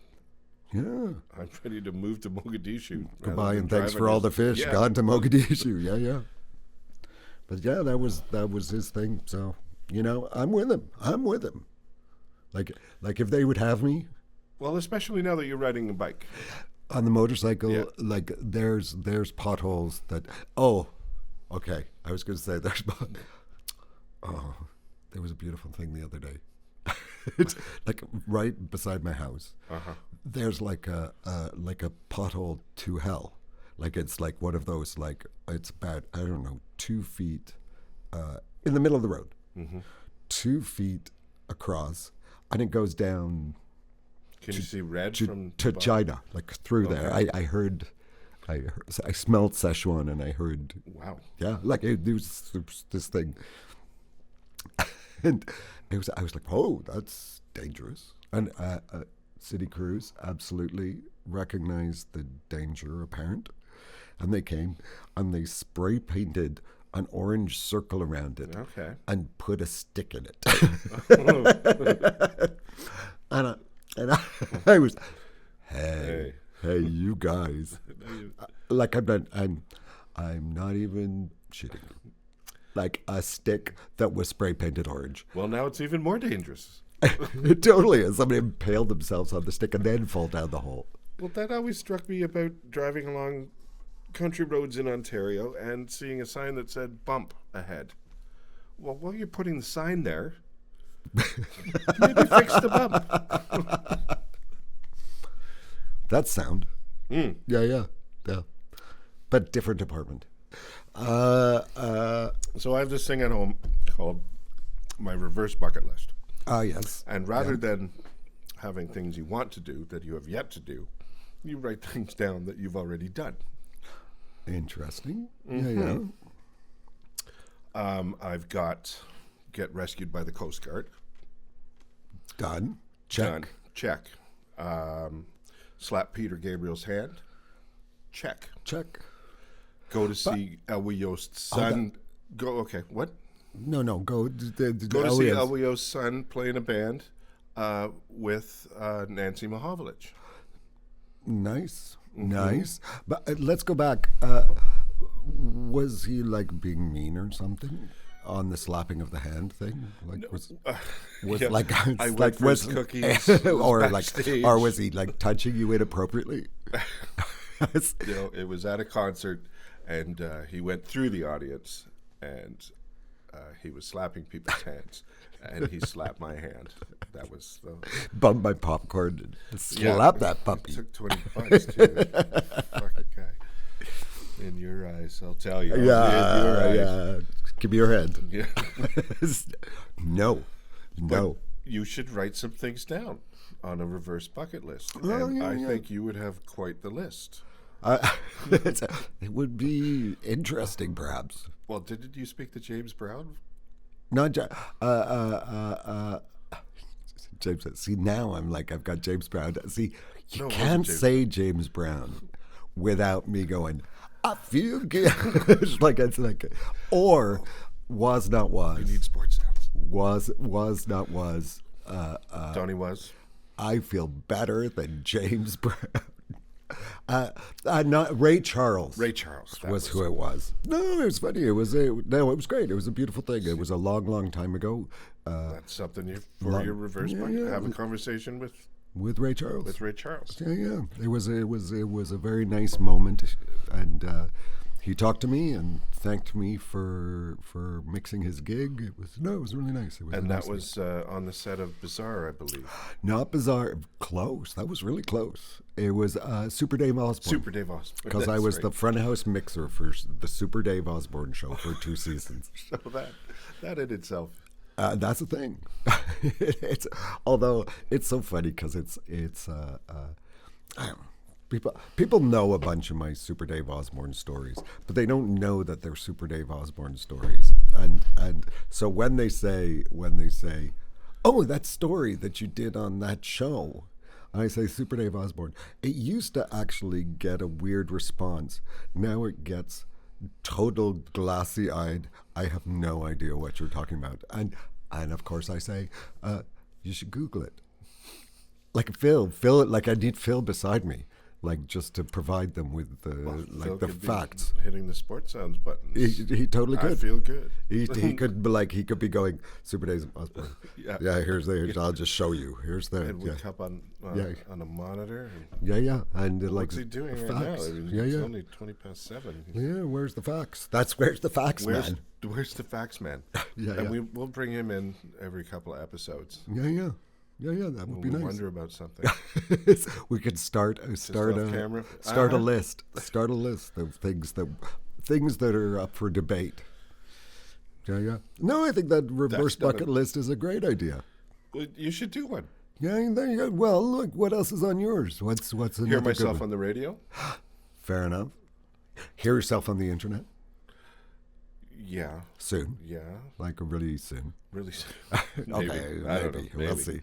Yeah. I'm ready to move to Mogadishu. Goodbye and thanks for all the fish. Yeah. Gone to Mogadishu. Yeah. But that was his thing. So, I'm with him. Like if they would have me. Well, especially now that you're riding a bike. On the motorcycle, Yeah. like there's potholes that. Oh, okay. I was going to say there's. Oh, there was a beautiful thing the other day. It's like right beside my house. There's like a pothole to hell. Like it's like one of those, like it's about, I don't know, 2 feet in the middle of the road. 2 feet across, and it goes down. Can you see red to, from to the bottom? China, like through there. I heard, I smelled Szechuan, and I heard, Wow. yeah, like there was this thing, and I was like, oh, that's dangerous. And city crews absolutely recognized the danger apparent, and they came and they spray painted an orange circle around it, Okay. and put a stick in it. and I was, hey, you guys, like I'm not even shitting. Like a stick that was spray painted orange. Well, now it's even more dangerous. It totally is. Somebody impaled themselves on the stick and then fall down the hole. Well, that always struck me about driving along country roads in Ontario and seeing a sign that said bump ahead. Well, while you're putting the sign there, maybe fix the bump. That's sound. Mm. Yeah. But different department. So I have this thing at home called my reverse bucket list. Yes. And rather than having things you want to do that you have yet to do, you write things down that you've already done. Interesting. Mm-hmm. I've got get rescued by the Coast Guard. Done. Check. Done. Check. Slap Peter Gabriel's hand. Check. Go to see Elwy Yost's son. Go. Okay. What? No. Go. Go to see Elwy Yost's son play in a band with Nancy Mahovlich. Nice. But let's go back. Was he like being mean or something on the slapping of the hand thing? Like was yeah, like I like went for was cookies or backstage. like or was he like touching you inappropriately? It was at a concert, and he went through the audience, and he was slapping people's hands, and he slapped my hand. That was the bump my popcorn and slap that puppy. It took $20 too. Fucking guy. In your eyes, I'll tell you. In your eyes. Yeah. Give me your hand. Yeah. No. You should write some things down on a reverse bucket list, Oh, and yeah, I yeah. think you would have quite the list. It would be interesting, perhaps. Well, didn't you speak to James Brown? Not James. See, now I'm like, I've got James Brown. See, you No, it can't wasn't James say James Brown without me going, I feel good. it's like, or was not was. You need sports sounds. Was not was. Donnie was. I feel better than James Brown. Not Ray Charles. Ray Charles that was who it was. No, it was funny. It was great. It was a beautiful thing. It was a long time ago. That's something for your reverse bucket. Have a conversation With Ray Charles. with Ray Charles. Yeah. It was a very nice moment, and he talked to me and thanked me for mixing his gig. It was really nice. It was And a nice that was on the set of Bizarre, I believe. not bizarre. Close. That was really close. It was Super Dave Osborne. Super Dave Osborne. Because I was the front house mixer for the Super Dave Osborne show for 2 seasons. So that in itself. That's the thing. Although it's so funny because it's people know a bunch of my Super Dave Osborne stories, but they don't know that they're Super Dave Osborne stories. And so when they say, oh, that story that you did on that show, I say Super Dave Osborne, it used to actually get a weird response. Now it gets total glassy-eyed. I have no idea what you're talking about. And of course I say, you should Google it. Like Phil, like I need Phil beside me. like just to provide them with the Phil the could be facts. hitting the sports sounds buttons. He totally could. I feel good. He could be like, he could be going Super Days of Osborne. Yeah. Here's I'll just show you. Here's the And we cup on a monitor. And like What's he doing right facts. now? I mean, Yeah, it's yeah. only 7:20. Yeah, where's the facts? Where's the facts, man. Where's the facts man? Yeah. We'll bring him in every couple of episodes. Yeah. That would be We nice. wonder about something. We could start a camera. list. Start a list of things that are up for debate. Yeah. No, I think that reverse bucket list is a great idea. Well, you should do one. Yeah, there you go. Well, look, what else is on yours? What's another Hear good myself one? on the radio. Fair enough. Hear yourself on the internet Yeah. soon, Yeah. like really soon. Really. Okay, I don't know. maybe. We'll see.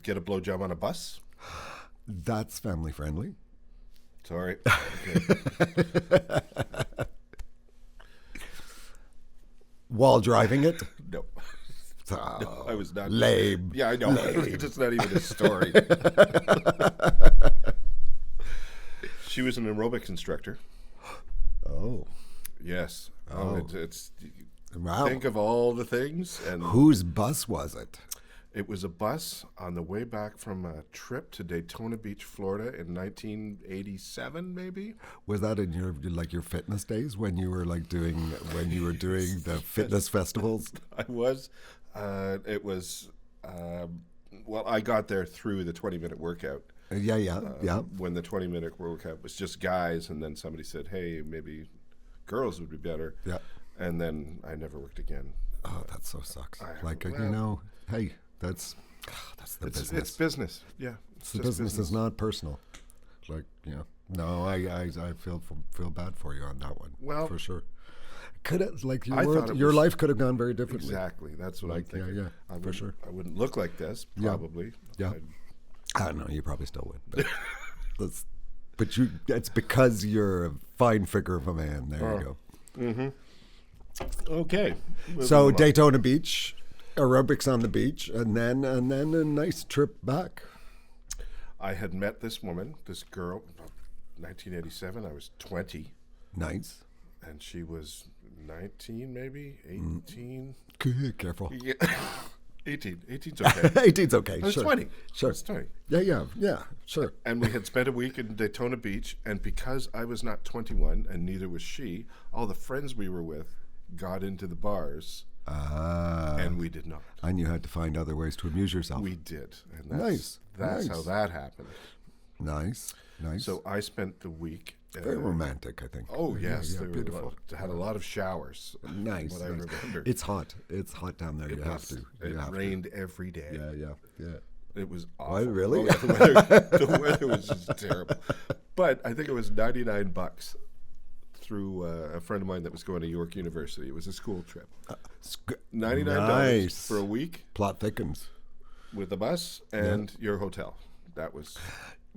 Get a blowjob on a bus. That's family friendly. Sorry. Okay. While driving it. No. Oh, I was not. lame. Yeah, I know. It's not even a story. She was an aerobics instructor. Oh, Yes. Oh. It's wow. think of all the things. And Whose bus was it? it was a bus on the way back from a trip to Daytona Beach, Florida in 1987, maybe. Was that in your fitness days when you were doing the fitness festivals? I was. It was. Well, I got there through the 20-minute workout. Yeah. When the 20-minute workout was just guys, and then somebody said, "Hey, maybe girls would be better." Yeah. And then I never worked again. Oh, that so sucks. well- Hey, that's the business. It's business. Yeah. It's The just business is not personal. No, I feel bad for you on that one. Well, for sure. Could it I thought it your was- life could have gone very differently. Exactly. That's what I'm thinking. yeah, I for wouldn't- sure. I wouldn't look like this, Yeah. probably. Yeah. I'd- I don't know. You probably still would. But it's because you're a fine figure of a man. There you go. Okay. Moving So along. Daytona Beach, aerobics on the beach, and then a nice trip back. I had met this woman, this girl, 1987. I was 20, Nice. and she was 19, maybe 18. Careful. Yeah. 18. 18's okay. 18's okay. I was Sure. 20. Sure. I was 20. Yeah. Sure. And we had spent a week in Daytona Beach, and because I was not 21, and neither was she, all the friends we were with got into the bars, and we did not. And you had to find other ways to amuse yourself. We did. And Nice. That's Nice. how that happened. Nice. So I spent the week. Very romantic, I think. Oh, yes. Yeah, They were beautiful. had a lot of showers. Nice. What I nice. remember. It's hot. It's hot down there. You have to. It rained every day. Yeah. It was awful. What, really? Oh, yeah, the weather was just terrible. But I think it was $99 through a friend of mine that was going to York University. It was a school trip. $99 Nice. for a week Plot thickens. with a bus and your hotel. That was.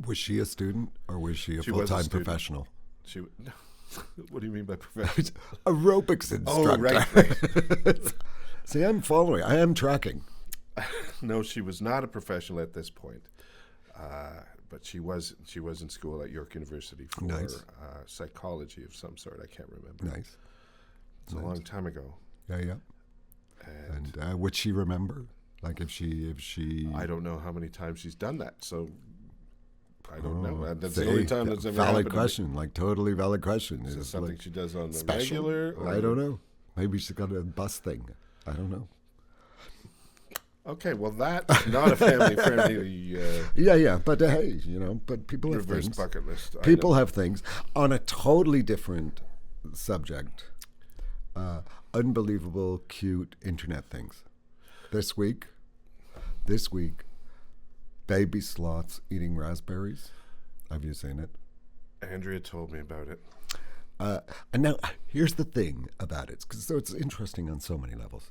Was she a student or was she a She was a full-time student. professional? She. What do you mean by professional? Aerobics instructor. Oh, right. See, I'm following. I am tracking. No, she was not a professional at this point. But she was in school at York University for Nice. psychology of some sort. I can't remember. Nice. It's a long time ago. Yeah. And would she remember? Like if she I don't know how many times she's done that, so I don't know. That's See, the only time that's ever happened. valid to me. question, like totally valid question. Is it It's something like she does on the special? regular? Or? I don't know. Maybe she's got a bus thing. I don't know. Okay, well that's not a family-friendly Yeah. But hey, but people have reverse things. bucket list. I People know. have things. On a totally different subject, unbelievable, cute internet things. This week, baby sloths eating raspberries. Have you seen it? Andrea told me about it. And now, here's the thing about it. So it's interesting on so many levels.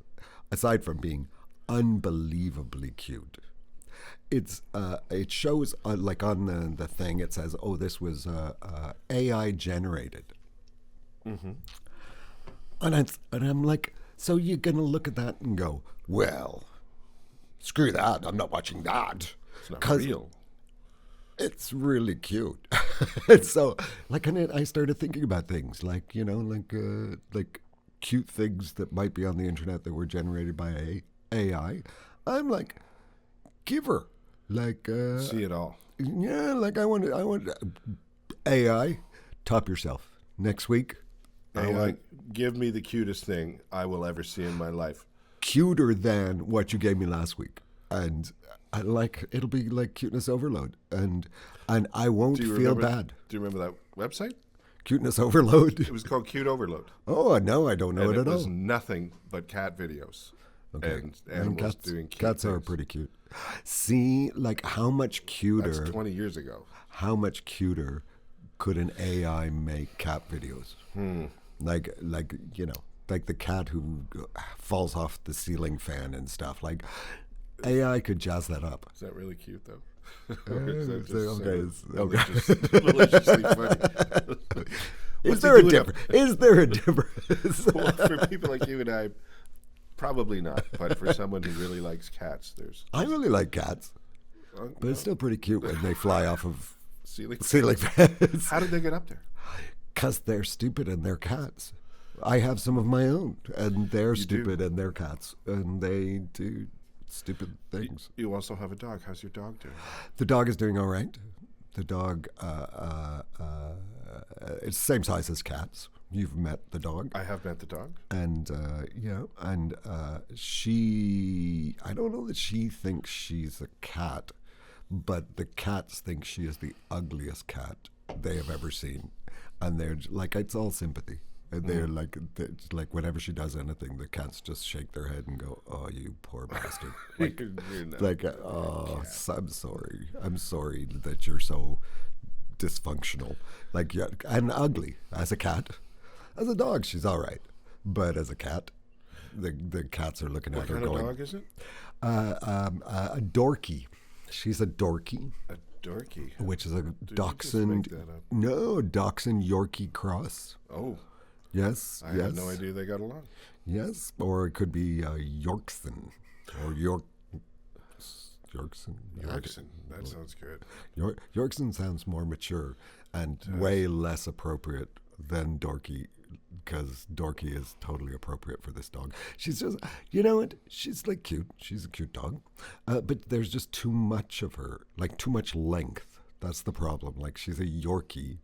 Aside from being unbelievably cute, it shows like on the thing. It says, "Oh, this was AI generated," and I'm like, so you're gonna look at that and go, "Well, screw that. I'm not watching that." It's not real. It's really cute. And so, like, and I started thinking about things like, like cute things that might be on the internet that were generated by AI. I'm like, give her, like, See it all. yeah, like I want AI, top yourself next week. AI, give me the cutest thing I will ever see in my life. Cuter than what you gave me last week, and I like it'll be like cuteness overload, and I won't feel bad. Do you remember that website? Cuteness overload. It was called Cute Overload. Oh no, I don't know And it it at was all. nothing but cat videos. Okay. And animals doing cute Cats are things. pretty cute. See, like how much cuter? That's 20 years ago. How much cuter could an AI make cat videos? Like like the cat who falls off the ceiling fan and stuff. Like AI could jazz that up. Is that really cute, though? Or is that just okay, maliciously funny? Is there a difference? Is there a difference? Well, for people like you and I, probably not. But for someone who really likes cats, there's I really like cats, but it's still pretty cute when they fly off of ceiling. ceiling fans. How did they get up there? Because they're stupid and they're cats. I have some of my own, and they're stupid and they're cats, and they do stupid things. You also have a dog. How's your dog doing? The dog is doing all right. The dog, it's the same size as cats. You've met the dog. I have met the dog. And, I don't know that she thinks she's a cat, but the cats think she is the ugliest cat they have ever seen. And they're like, it's all sympathy. And they're like whenever she does anything, the cats just shake their head and go, "Oh, you poor bastard!" I'm sorry. I'm sorry that you're so dysfunctional. Like, yeah, and ugly as a cat. As a dog, she's all right, but as a cat, the cats are looking at her going. What kind of dog is it? A dorky. She's a dorky. A dorky. Which is a Did you just dachshund. make that up? No, dachshund Yorkie cross. Oh, Yes, I had no idea they got along. Yes, or it could be Yorkson or Yorkson. Yorkson. That sounds good. Yorkson sounds more mature and way less appropriate than Dorky, because Dorky is totally appropriate for this dog. She's just, you know what? She's like cute. She's a cute dog. But there's just too much of her, like too much length. That's the problem. Like she's a Yorkie,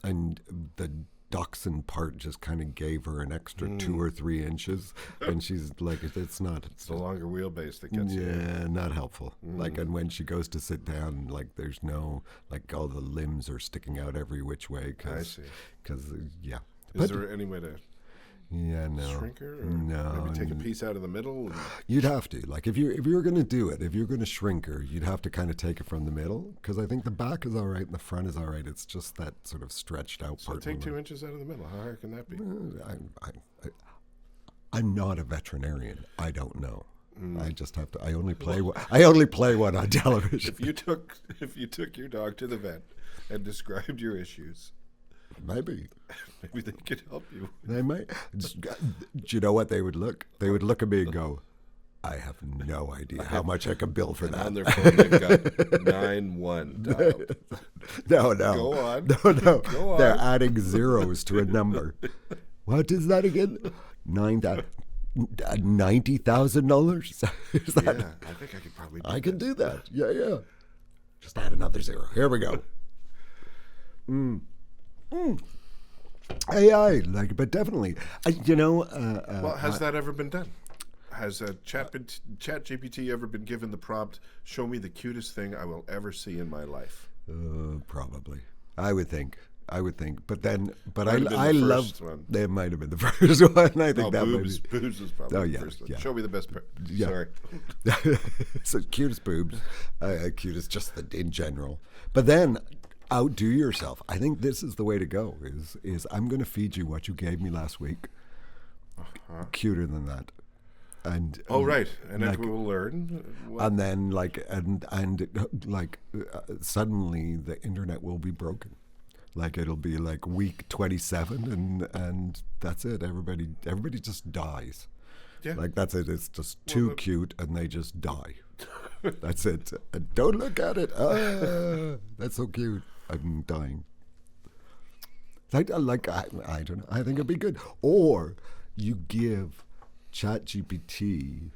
and the dachshund part just kind of gave her an extra 2 or 3 inches, and she's like, it's The longer wheelbase that gets you. yeah, not helpful. Like, and when she goes to sit down, like there's no, like all the limbs are sticking out every which way. I see. Because yeah. Is there any way to No. shrink her? Or No. maybe take a piece out of the middle? You'd have to. Like, if you were going to do it, if you're going to shrink her, you'd have to kind of take it from the middle, because I think the back is all right and the front is all right. It's just that sort of stretched out So part. take 2 inches out of the middle. How hard can that be? I'm not a veterinarian. I don't know. I just have to. I only play one on television. If you took your dog to the vet and described your issues, Maybe maybe they could help you. they might. Do you know what they would look? They would look at me and go, "I have no idea how much I can bill for that." On their phone, they've got 9-1 dialed. No. Go on. No. Go on. They're adding zeros to a number. What is that again? $90,000? Is that? Yeah, I think I could probably do I can do that. Yeah. Just add another zero. Here we go. AI, like, but definitely, Well, has that ever been done? Has Chat GPT ever been given the prompt, show me the cutest thing I will ever see in my life? Probably. I would think. But then, Might have been I the love. first one. They might have been the first one. I think that boobs. might be. Boobs was probably the yeah, first one. yeah. Show me the best part. Yeah. Sorry. So cutest boobs, cutest just in general. But then outdo yourself. I think this is the way to go. Is I'm going to feed you what you gave me last week. Cuter than that. And Right, and like, then we'll learn. and then suddenly the internet will be broken. Like it'll be like week 27, and that's it. Everybody just dies. Yeah. Like that's it. It's just too cute, and they just die. That's it. Don't look at it. That's so cute. I'm dying. I don't know. I think it'd be good. Or you give ChatGPT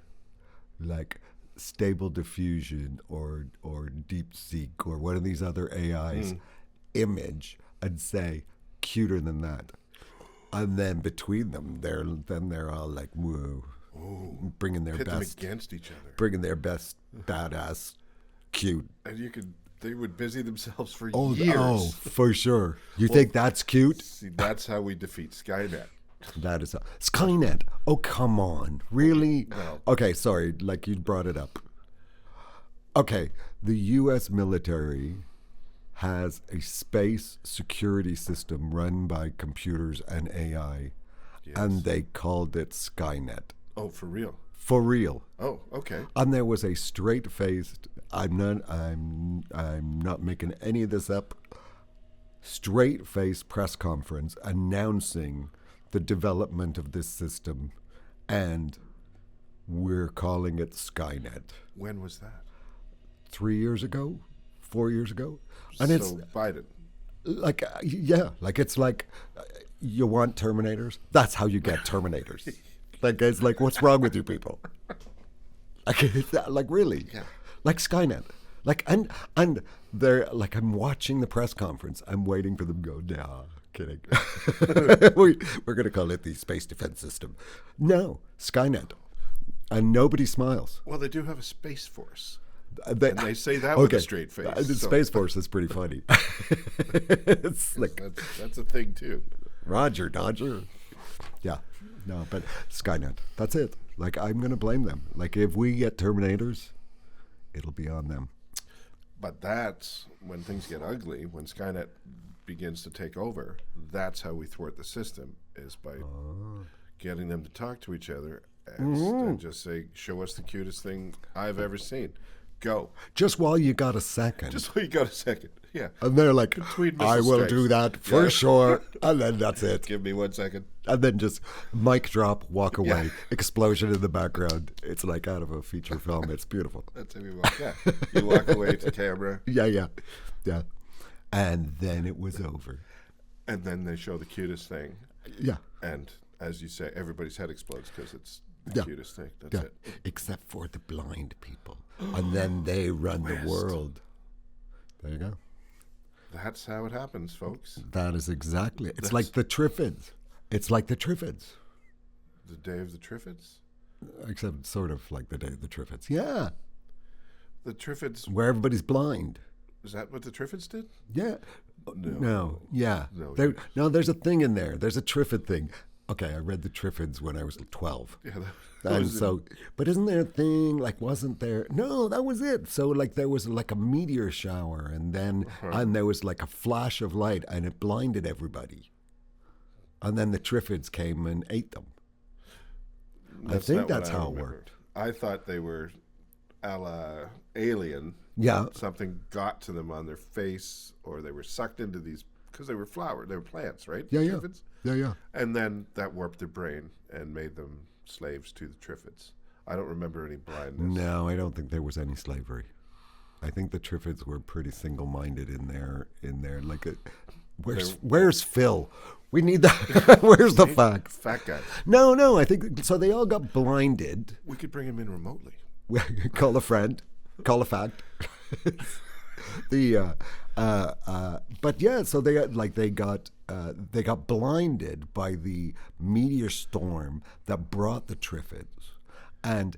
like Stable Diffusion or DeepSeek or one of these other AIs image and say cuter than that, and then between them they're all like whoa, bringing their Pit best them against each other, bringing their best badass cute. and they would busy themselves for Oh, years. oh, for sure. You think that's cute? See, that's how we defeat Skynet. That is Skynet. Oh, come on. Really? Well, Okay, sorry. Like you brought it up. Okay, the U.S. military has a space security system run by computers and AI, and they called it Skynet. oh, for real? For real. Oh, okay. And there was a straight-faced, I'm not making any of this up, straight-faced press conference announcing the development of this system, and we're calling it Skynet. When was that? 3 years ago? 4 years ago? And it's Biden. like, it's like, you want Terminators? That's how you get Terminators. Like, it's like, what's wrong with you people? Like really? Yeah. Like Skynet. Like, and they're like, I'm watching the press conference. I'm waiting for them to go, nah, kidding. We're going to call it the Space Defense System. No, Skynet. And nobody smiles. Well, they do have a space force. And they say that with a straight face. The so Space Force is pretty funny. It's like, that's a thing too. Roger, Dodger. Yeah, no, but Skynet, that's it. Like, I'm going to blame them. Like, if we get Terminators, it'll be on them. But that's when things get ugly, when Skynet begins to take over. That's how we thwart the system, is by getting them to talk to each other and just say, show us the cutest thing I've ever seen. Go. Just while you got a second. Just while you got a second. Yeah. And they're like, Between missile I will strikes. do that for sure. And then that's it. Give me 1 second. And then just mic drop, walk away, Yeah. explosion in the background. It's like out of a feature film. It's beautiful. That's how we walk. Yeah. You walk away to camera. Yeah. And then it was over. And then they show the cutest thing. Yeah. And as you say, everybody's head explodes because it's the cutest thing. That's it. Except for the blind people. And then they run the world. There you go. That's how it happens, folks. That is exactly it. It's like the Triffids. It's like the Triffids. The day of the Triffids? Except sort of like the day of the Triffids. Yeah. The Triffids, Where everybody's blind. is that what the Triffids did? Yeah. No. Yeah. No. There's a thing in there. There's a Triffid thing. Okay, I read the Triffids when I was 12. Yeah, And so, but isn't there a thing, like, wasn't there? No, that was it. So, like, there was like a meteor shower, and then, and there was like a flash of light, and it blinded everybody. And then the Triffids came and ate them. I think that's how it worked. I thought they were a la Alien. Yeah. Something got to them on their face, or they were sucked into these, because they were they were plants, right? Yeah, The yeah. Triffids? Yeah. And then that warped their brain and made them slaves to the Triffids. I don't remember any blindness. No, I don't think there was any slavery. I think the Triffids were pretty single-minded in their like, where's Phil? We need that. Where's the facts? Fat guy. No, I think, so they all got blinded. We could bring him in remotely. Call a friend, call a fact. But yeah, so they got blinded by the meteor storm that brought the Triffids, and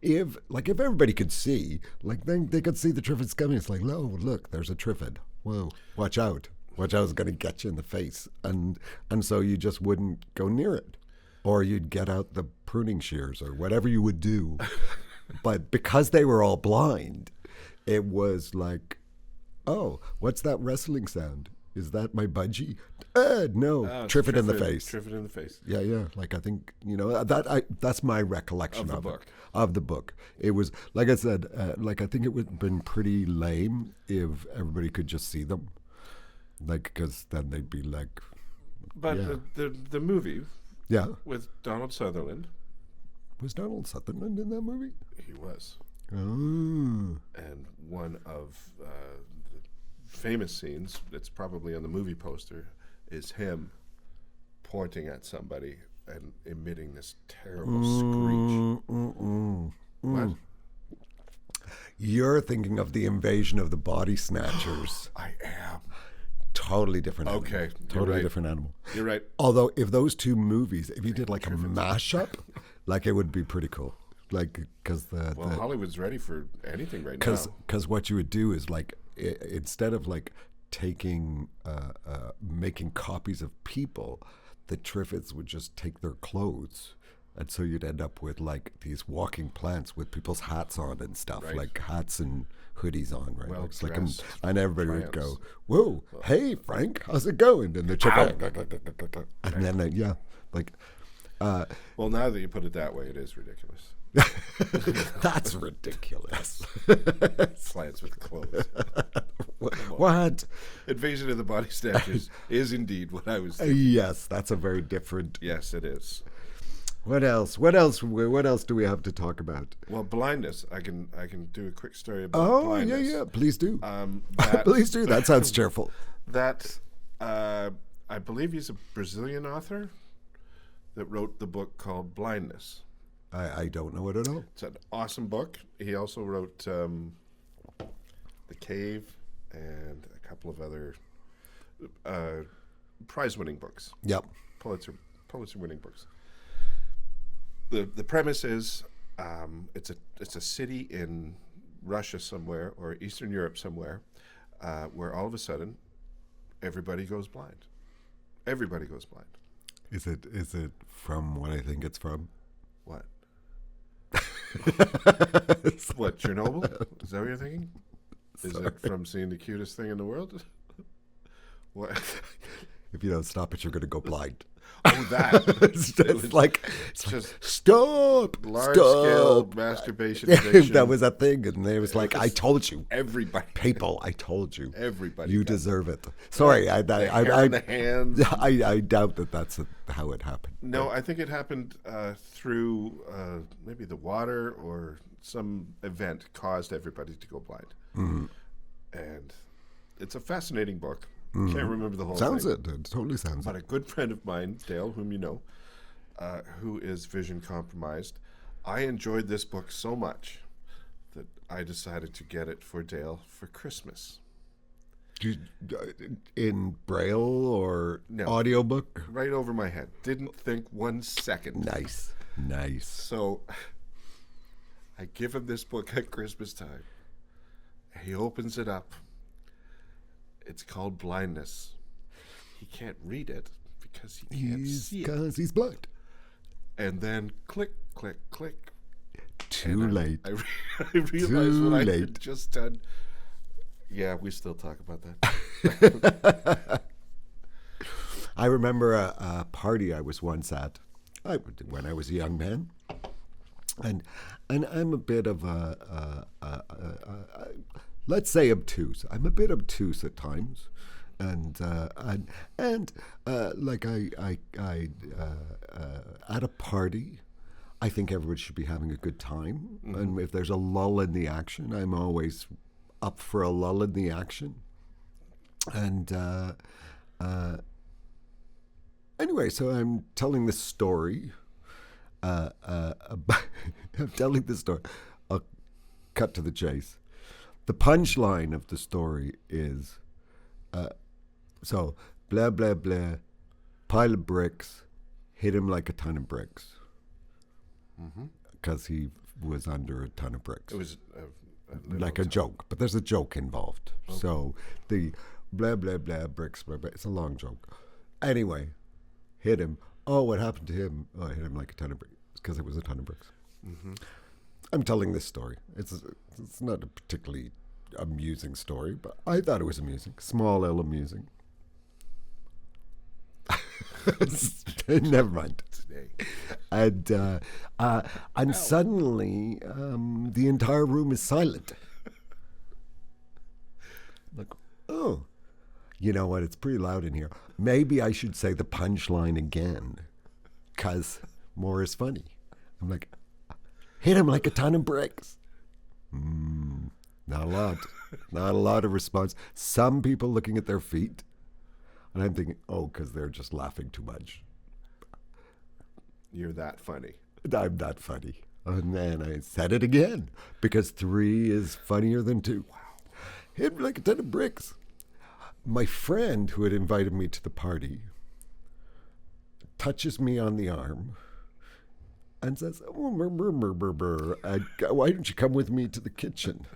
if everybody could see, like then they could see the Triffids coming. It's like, oh, look, there's a Triffid. Whoa, watch out! Watch out! It's going to get you in the face, and so you just wouldn't go near it, or you'd get out the pruning shears or whatever you would do. But because they were all blind, it was like, oh, what's that wrestling sound? Is that my budgie? No, Triffid in the face. Triffid in the face. Yeah. Like, I think, that's my recollection Of the book. Of the book. It was, like I said, I think it would have been pretty lame if everybody could just see them. Like, because then they'd be like... But the movie Yeah. with Donald Sutherland... Was Donald Sutherland in that movie? He was. Oh. And one of the famous scenes, that's probably on the movie poster, is him pointing at somebody and emitting this terrible screech. What? You're thinking of the Invasion of the Body Snatchers. I am. Totally different animal. Okay, Totally right. different animal. You're right. Although, if those two movies, if you did like a mashup, like it would be pretty cool. Like, because Hollywood's ready for anything right now. Because what you would do is like, instead of like taking, making copies of people, the Triffids would just take their clothes. And so you'd end up with like these walking plants with people's hats on and stuff, Right. like hats and hoodies on, right? Well It's like, dressed and everybody would plants. go, "Whoa, hey Frank, how's it going?" And the chick, and then yeah, like, Well, now that you put it that way, it is ridiculous. that's ridiculous. Plants with clothes. What? Invasion of the Body Snatchers is indeed what I was thinking. Yes, that's a very different. Yes, it is. What else? What else do we have to talk about? Well, blindness. I can do a quick story about Oh, blindness. yeah. Please do. That, Please do. That sounds cheerful. That I believe he's a Brazilian author that wrote the book called Blindness. I don't know it at all. It's an awesome book. He also wrote The Cave and a couple of other prize-winning books. Yep. Pulitzer-winning books. The premise is it's a city in Russia somewhere or Eastern Europe somewhere where all of a sudden everybody goes blind. Everybody goes blind. Is it from what I think it's from? What? What, Chernobyl? Is that what you're thinking? Is it from seeing the cutest thing in the world? What? If you don't stop it, you're going to go blind. Oh, that. It's like, just stop. large-scale masturbation addiction. That was a thing. And they was like, I told you. Everybody. People, I told you. Everybody. You got deserve it. Sorry, I hair in the hands. I doubt that's how it happened. No, I think it happened through maybe the water or some event caused everybody to go blind. Mm-hmm. And it's a fascinating book. Can't remember the whole Sounds thing. it. It totally sounds But it. a good friend of mine, Dale, whom you know, who is vision compromised, I enjoyed this book so much that I decided to get it for Dale for Christmas. In Braille or No. audiobook? Right over my head. Didn't think 1 second. Nice. So I give him this book at Christmas time. He opens it up. It's called Blindness. He can't read it because he can't see it. Because he's blind. And then click, click, click. Too late. I realized what I late. had just done. Yeah, we still talk about that. I remember a party I was once at when I was a young man. And I'm a bit of let's say obtuse. I'm a bit obtuse at times, and like I at a party, I think everybody should be having a good time. Mm-hmm. And if there's a lull in the action, I'm always up for a lull in the action. And anyway, so I'm telling this story. I'm telling this story. I'll cut to the chase. The punchline of the story is, so blah blah blah, pile of bricks, hit him like a ton of bricks, because he was under a ton of bricks. It was like a joke, but there's a joke involved. Okay. So the blah blah blah bricks, blah, blah, it's a long joke. Anyway, hit him. Oh, what happened to him? Oh, I hit him like a ton of bricks because it was a ton of bricks. Mm-hmm. I'm telling this story. It's not a particularly amusing story, but I thought it was amusing. Small, ill amusing. Never mind. And suddenly, the entire room is silent. Like, oh, you know what? It's pretty loud in here. Maybe I should say the punchline again, because more is funny. I'm like, hit him like a ton of bricks. Not a lot. Not a lot of response. Some people looking at their feet, and I'm thinking, oh, because they're just laughing too much. You're that funny. I'm not funny. And then I said it again, because 3 is funnier than 2. Wow. Hit me like a ton of bricks. My friend who had invited me to the party touches me on the arm and says, oh, why don't you come with me to the kitchen?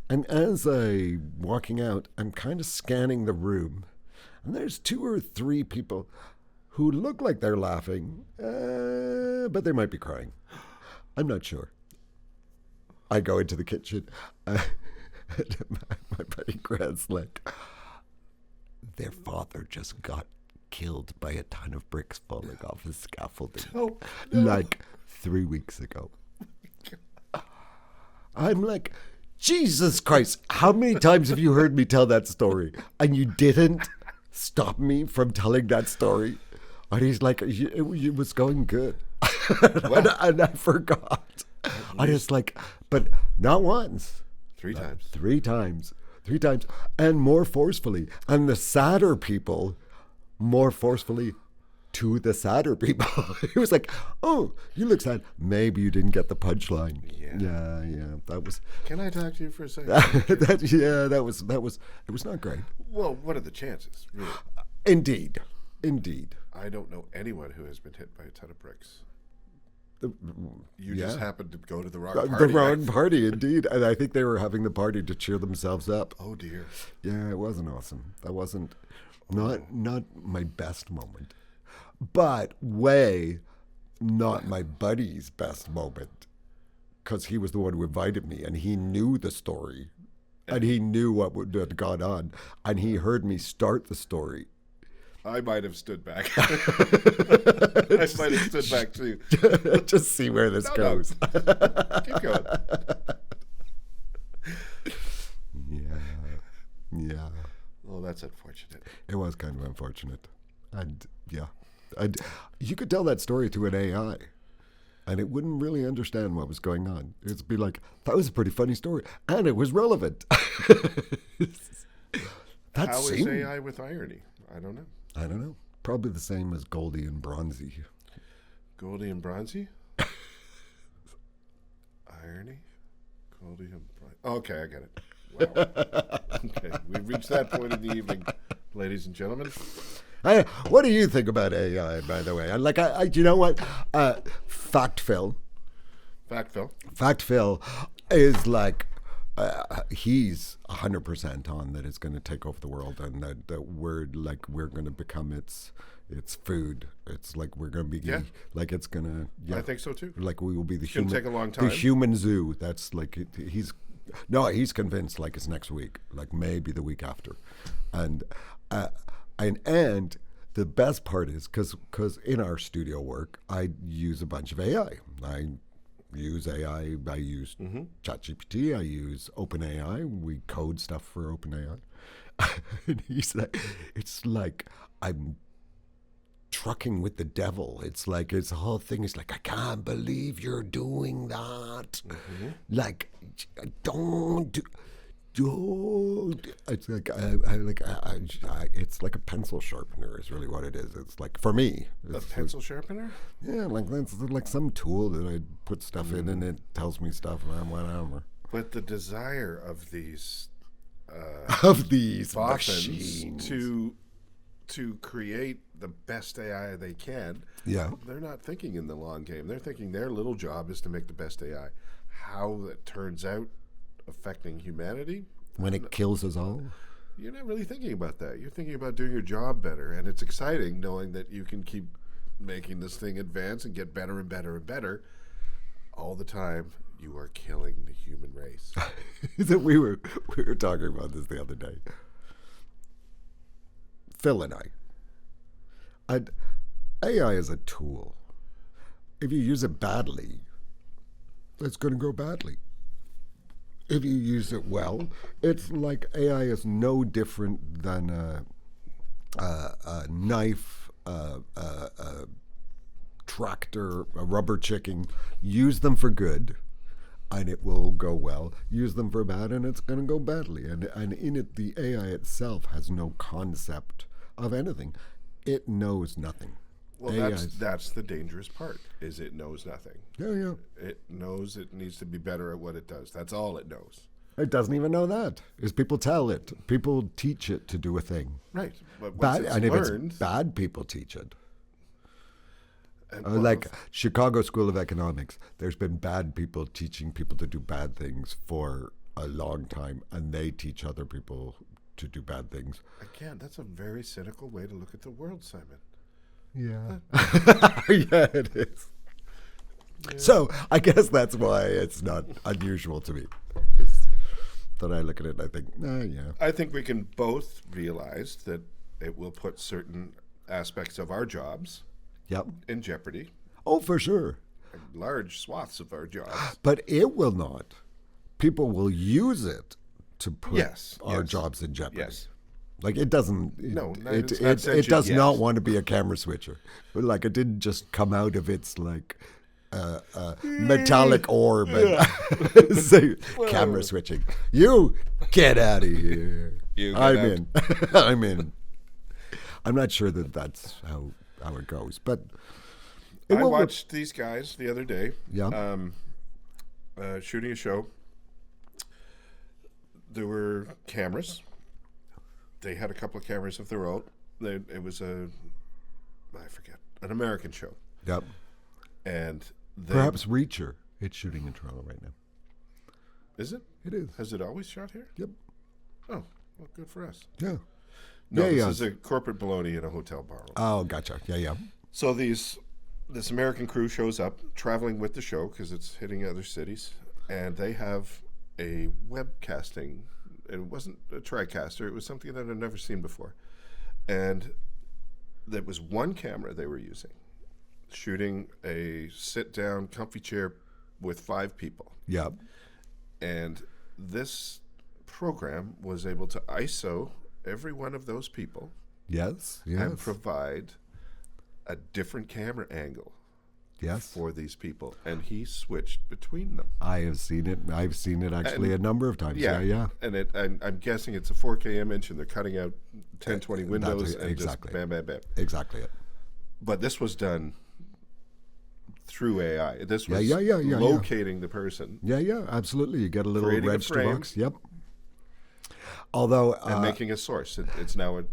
And as I'm walking out, I'm kind of scanning the room, and there's 2 or 3 people who look like they're laughing, but they might be crying. I'm not sure. I go into the kitchen. My buddy Grant's like, their father just got killed by a ton of bricks falling off his scaffolding. No. Like 3 weeks ago. I'm like, Jesus Christ, how many times have you heard me tell that story? And you didn't stop me from telling that story? And he's like, it was going good. and I forgot. I just like, but not once. 3 times. 3 times. 3 times. And more forcefully. And the sadder people, more forcefully to the sadder people. He was like, oh, you look sad. Maybe you didn't get the punchline. Yeah. That was. Can I talk to you for a second? that was. It was not great. Well, what are the chances? Really? Indeed. I don't know anyone who has been hit by a ton of bricks. You just happened to go to the wrong party. The wrong party, indeed. And I think they were having the party to cheer themselves up. Oh, dear. Yeah, it wasn't awesome. That wasn't, not my best moment. But not my buddy's best moment. Because he was the one who invited me, and he knew the story. And he knew what had gone on. And he heard me start the story. I might have stood back. I might have stood back too. Just see where this goes. No. Keep going. Yeah. Well, that's unfortunate. It was kind of unfortunate. And you could tell that story to an AI, and it wouldn't really understand what was going on. It'd be like, that was a pretty funny story, and it was relevant. How is AI with irony? I don't know. Probably the same as Goldie and Bronzy. Goldie and Bronzy? Irony? Goldie and Bronzy. Okay, I get it. Wow. Okay, we've reached that point in the evening, ladies and gentlemen. What do you think about AI, by the way? You know what? Fact Phil is like, he's 100% on that it's going to take over the world, and that we're going to become its food. It's like we're going to be like it's going to. Yeah, I think so too. Like we will be the it's human. It's going to take a long time. The human zoo. That's like he's convinced like it's next week, like maybe the week after, and the best part is because in our studio work I use a bunch of AI. I use AI. I use ChatGPT. I use OpenAI. We code stuff for OpenAI. And he's like, it's like I'm trucking with the devil. It's like his whole thing is like, I can't believe you're doing that. Like, don't do. It's like it's like a pencil sharpener is really what it is. It's like for me, a pencil sharpener. Yeah, like that's like some tool that I put stuff in and it tells me stuff and whatever. But the desire of these machines to create the best AI they can. Yeah, they're not thinking in the long game. They're thinking their little job is to make the best AI. How that turns out affecting humanity when it kills us all, you're not really thinking about that. You're thinking about doing your job better, and it's exciting knowing that you can keep making this thing advance and get better and better and better all the time. You are killing the human race. we were talking about this the other day, Phil and I. AI is a tool. If you use it badly, it's going to go badly. If you use it well, it's like AI is no different than a knife, a tractor, a rubber chicken. Use them for good, and it will go well. Use them for bad, and it's going to go badly. And in it, the AI itself has no concept of anything. It knows nothing. Well, that's the dangerous part, is it knows nothing. Yeah. It knows it needs to be better at what it does. That's all it knows. It doesn't even know that. Is people tell it. People teach it to do a thing. Right. But once it's if learned, it's bad, people teach it. and Like Chicago School of Economics, there's been bad people teaching people to do bad things for a long time, and they teach other people to do bad things. again, that's a very cynical way to look at the world, Simon. Yeah. Yeah, it is. Yeah. So I guess that's why it's not unusual to me. That I look at it and I think, yeah. I think we can both realize that it will put certain aspects of our jobs Yep. in jeopardy, Oh, for sure. large swaths of our jobs. But it will not. People will use it to put our jobs in jeopardy. Yes. Like it doesn't. No, it it's not sentient does yet. not want to be a camera switcher. But like it didn't just come out of its like metallic orb and say camera switching. You get out of here. I'm in. I'm in. I'm not sure that that's how it goes, but I watched these guys the other day. Yeah. Shooting a show. There were cameras. They had a couple of cameras of their own. It was an American show. Yep. And Perhaps Reacher. It's shooting in Toronto right now. Is it? It is. Has it always shot here? Yep. Oh, well, good for us. Yeah. No, Yeah, this is a corporate baloney in a hotel bar. Oh, gotcha. Yeah. So this American crew shows up, traveling with the show because it's hitting other cities, and they have a webcasting. It wasn't a TriCaster. It was something that I'd never seen before, and there was one camera they were using, shooting a sit-down, comfy chair with 5 people. Yep. And this program was able to ISO every one of those people Yes. and provide a different camera angle for these people. And he switched between them. I have seen it. I've seen it actually a number of times. Yeah. And I'm guessing it's a 4K image, and they're cutting out 1020 windows and exactly. just bam, bam, bam. Exactly it. But this was done through AI. This was yeah, locating the person. Yeah, absolutely. You get a little Creating a register frame. box. Yep. Although And making a source. It's now a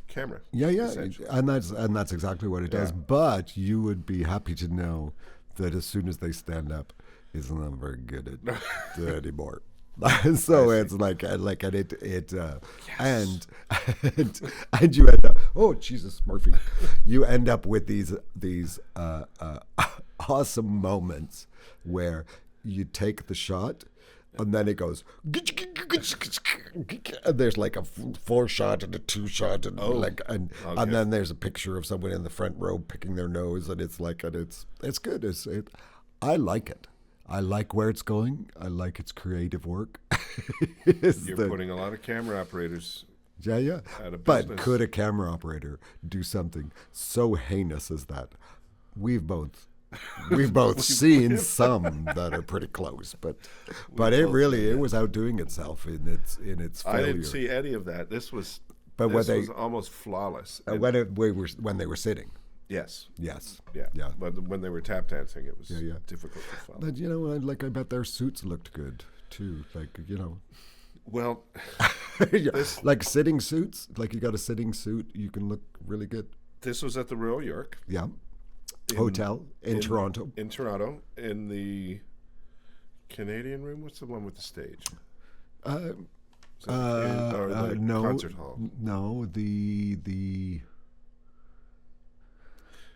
camera. Yeah, essentially. and that's exactly what it does. Yeah. But you would be happy to know that as soon as they stand up, it's not very good at anymore. So it's like and it yes. and you end up, oh Jesus Murphy, you end up with these awesome moments where you take the shot. And then it goes, and there's like a 4-shot and a 2-shot, and and then there's a picture of someone in the front row picking their nose, and it's like, and it's good. I like it. I like where it's going. I like its creative work. You're putting a lot of camera operators. Yeah. Out of But business. could a camera operator do something so heinous as that? We've both seen some that are pretty close, but it was outdoing itself in its failure. I didn't see any of that. This was almost flawless. When they were sitting. Yes. Yeah. But when they were tap dancing, it was difficult to follow. But I bet their suits looked good too. Well, like sitting suits. Like you got a sitting suit, you can look really good. This was at the Royal York. Yeah. Hotel in Toronto. In Toronto, in the Canadian room. What's the one with the stage? No, concert hall. No, the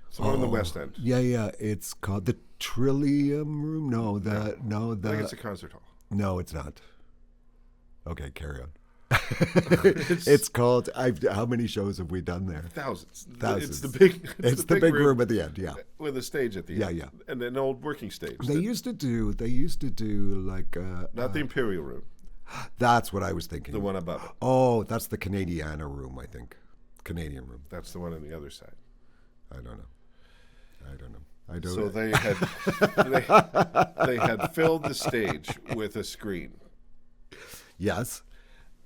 it's the one in the West End. Yeah. It's called the Trillium Room. No, I think it's a concert hall. No, it's not. Okay, carry on. It's called. How many shows have we done there? Thousands. It's the big. It's the big room at the end. Yeah. With a stage at the end. Yeah. And an old working stage. They used to do like. Not the Imperial Room. That's what I was thinking. The one above it. Oh, that's the Canadiana room, I think. Canadian room. That's the one on the other side. I don't know. I don't. So they had they had filled the stage with a screen, Yes.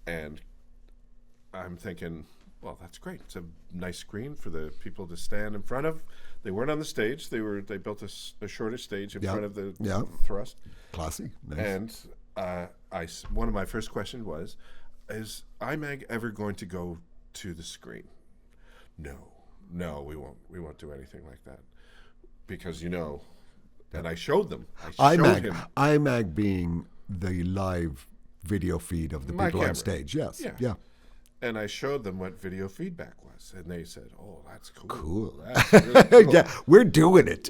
and I'm thinking, well, that's great. It's a nice screen for the people to stand in front of. They weren't on the stage. They built a shorter stage in front of the thrust. Classy. Nice. And one of my first questions was, is IMAG ever going to go to the screen? No, we won't. We won't do anything like that. Because, and I showed them. I showed him. IMAG being the live video feed of the My people camera. on stage. Yes. Yeah. And I showed them what video feedback was. And they said, oh, that's cool. Cool. That's really cool. Yeah, we're doing it.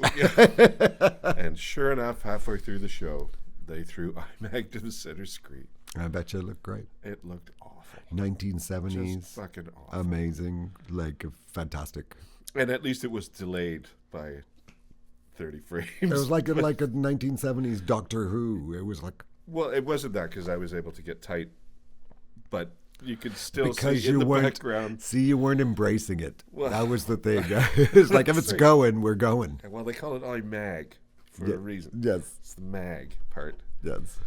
And sure enough, halfway through the show, they threw IMAG to the center screen. I bet you it looked great. It looked awful. 1970s. Just fucking awful. Amazing. Like, fantastic. And at least it was delayed by 30 frames. It was like a 1970s Doctor Who. It was like... Well, it wasn't that because I was able to get tight, but you could still Because see in you the weren't, background. see, you weren't embracing it. Well, that was the thing. It's like, if it's going, we're going. Well, they call it IMAG for a reason. Yes. It's the MAG part. Yes.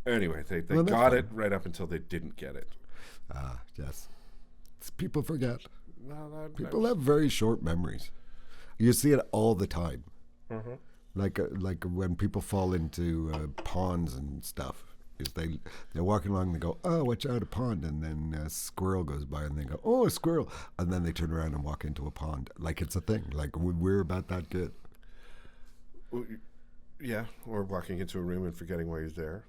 Anyway, they Well, that's got fine. it right up until they didn't get it. Yes. People forget. Well, People have very short memories. You see it all the time. Mm-hmm. Like when people fall into ponds and stuff. Is they're walking along and they go, oh, watch out, a pond. And then a squirrel goes by and they go, oh, a squirrel. And then they turn around and walk into a pond. Like it's a thing. Like we're about that good. Yeah, or walking into a room and forgetting why he's there.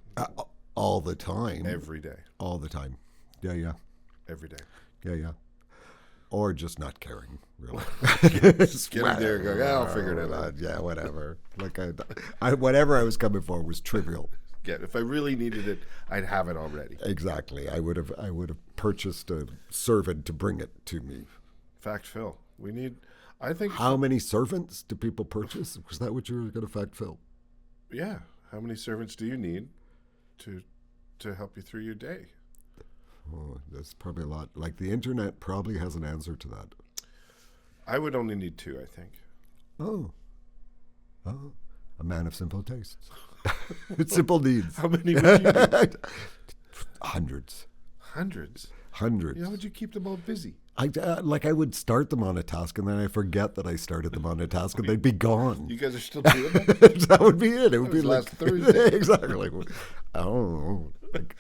All the time. Every day. All the time. Yeah. Every day. Yeah. Or just not caring, really. Just getting there and going, I'll figure it out. Yeah, whatever. Like whatever I was coming for was trivial. Yeah, if I really needed it, I'd have it already. Exactly. I would have purchased a servant to bring it to me. Fact, Phil. We need, I think. How many servants do people purchase? Was that what you were going to fact, Phil? Yeah. How many servants do you need to help you through your day? Oh, that's probably a lot. Like the internet probably has an answer to that. I would only need 2, I think. Oh, a man of simple tastes. Simple needs. How many would you need? Hundreds. Hundreds. How would you keep them all busy? I would start them on a task and then I forget that I started them on a task and they'd be gone. You guys are still doing that? That would be it. It would be last like Thursday. Exactly. I don't know. Like,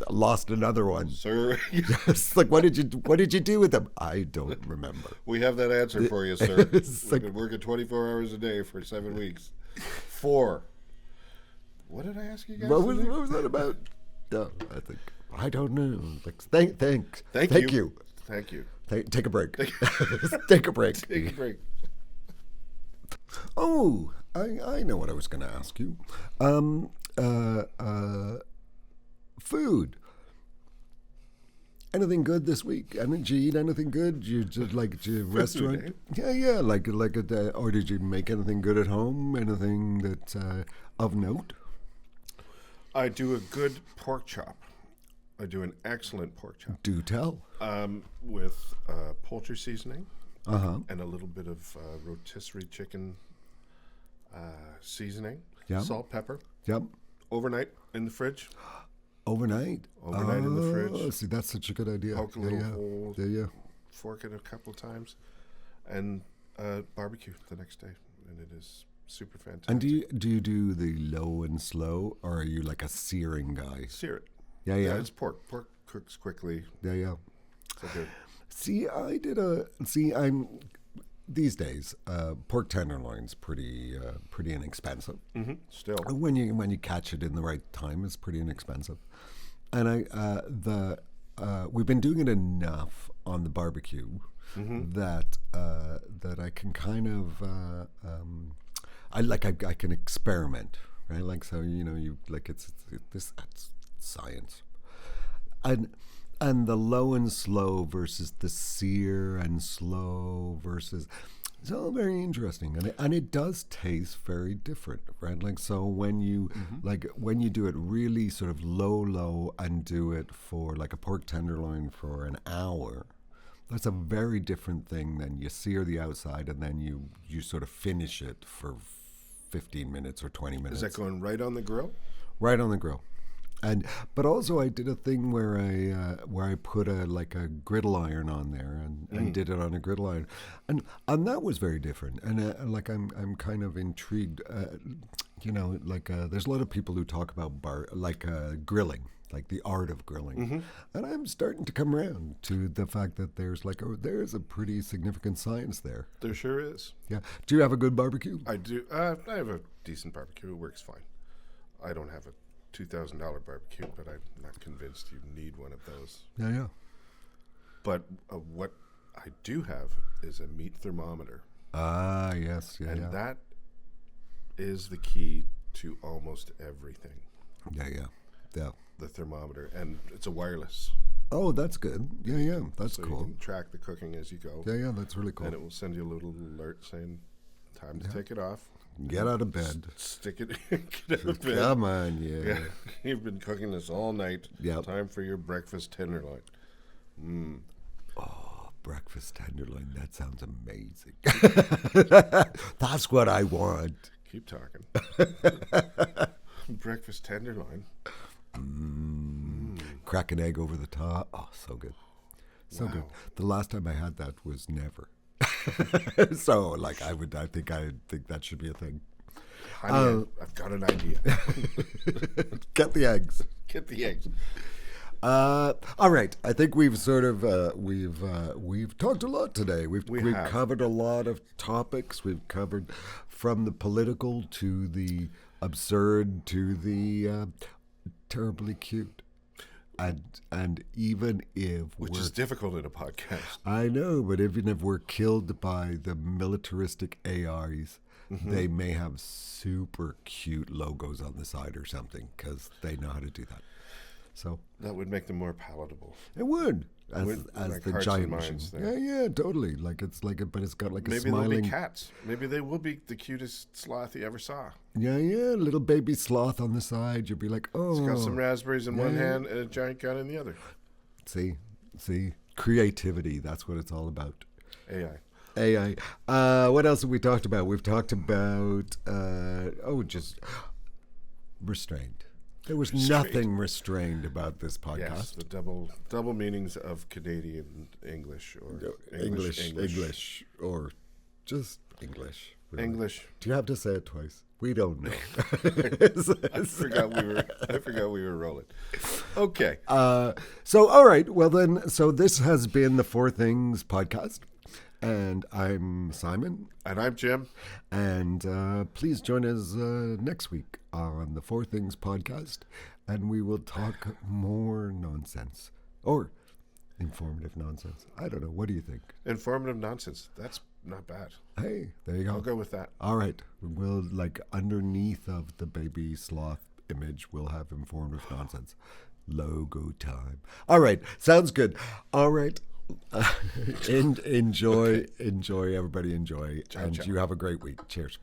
lost another one. Sir, It's like, what did you do with them? I don't remember. we have that answer for you, sir. It's We've like- been working 24 hours a day for 7 weeks. 4. What did I ask you guys? What to do? was that about? No, I don't know. Like, thank you. Thank you. Take a break. Take a break. Take a break. Oh, I know what I was going to ask you. Food. Anything good this week? Did you eat anything good? You just like restaurant? Yeah. Like or did you make anything good at home? Anything that's of note? I do a good pork chop. I do an excellent pork chop. Do tell. With poultry seasoning Uh-huh. and a little bit of rotisserie chicken seasoning, Yeah. salt, pepper, Yep. overnight in the fridge. Overnight. Overnight in the fridge. See, that's such a good idea. Poke a little hole, Yeah. fork it a couple of times, and barbecue the next day, and it is super fantastic. And do you do the low and slow, or are you like a searing guy? Sear it. Yeah. It's pork. Pork cooks quickly. Yeah. So good. See, I'm these days pork tenderloin's pretty inexpensive. Mm-hmm. Still. When you catch it in the right time, it's pretty inexpensive. And we've been doing it enough on the barbecue that I can kind of I can experiment, right? Like, so you like it's science, and the low and slow versus the sear and slow versus. It's all very interesting, and it does taste very different, right? Like, so when you when you do it really sort of low and do it for like a pork tenderloin for an hour, That's a very different thing than you sear the outside and then you sort of finish it for 15 minutes or 20 minutes. Is that going right on the grill? Right on the grill. But also I did a thing where I put a griddle iron on there and did it on a griddle iron, and that was very different. And I'm kind of intrigued. There's a lot of people who talk about grilling, like the art of grilling, and I'm starting to come around to the fact that there's a pretty significant science there. There sure is. Yeah. Do you have a good barbecue? I do. I have a decent barbecue. It works fine. I don't have a $2,000 barbecue, but I'm not convinced you need one of those. Yeah. But what I do have is a meat thermometer. Ah, yes. And that is the key to almost everything. Yeah. The thermometer. And it's a wireless. Oh, that's good. Yeah. That's so cool. You can track the cooking as you go. Yeah, that's really cool. And it will send you a little alert saying, time to take it off. Get out of bed. Stick it. Get out of bed. Come on, yeah. You've been cooking this all night. Yep. Time for your breakfast tenderloin. Oh, breakfast tenderloin. That sounds amazing. That's what I want. Keep talking. Breakfast tenderloin. Crack an egg over the top. Oh, so good. So good. The last time I had that was never. So, I think that should be a thing. Honey, I've got an idea. Get the eggs. Get the eggs. All right. I think we've sort of we've talked a lot today. We've covered a lot of topics. We've covered from the political to the absurd to the terribly cute. And even if which is difficult in a podcast. I know, but even if we're killed by the militaristic AIs, they may have super cute logos on the side or something because they know how to do that. So that would make them more palatable. It would, as the giant machines. Yeah, totally. But it's got like maybe a smiling. Maybe they'll be cats. Maybe they will be the cutest sloth you ever saw. Yeah, little baby sloth on the side. You'll be like, oh, it's got some raspberries in one hand and a giant gun in the other. See, creativity. That's what it's all about. AI. What else have we talked about? We've talked about just restraint. There was nothing restrained about this podcast. Yes, the double meanings of Canadian English or English or just English. Really. English. Do you have to say it twice? We don't know. I forgot we were rolling. Okay. So all right. Well then, so this has been the 4 Things podcast. And I'm Simon. And I'm Jim. And please join us next week on the 4 Things podcast. And we will talk more nonsense. Or informative nonsense. I don't know. What do you think? Informative nonsense. That's not bad. Hey, there you go. I'll go with that. All right. We'll, underneath of the baby sloth image, we'll have informative nonsense. Logo time. All right. Sounds good. All right. Enjoy, everybody enjoy. Ciao, and ciao. You have a great week. Cheers.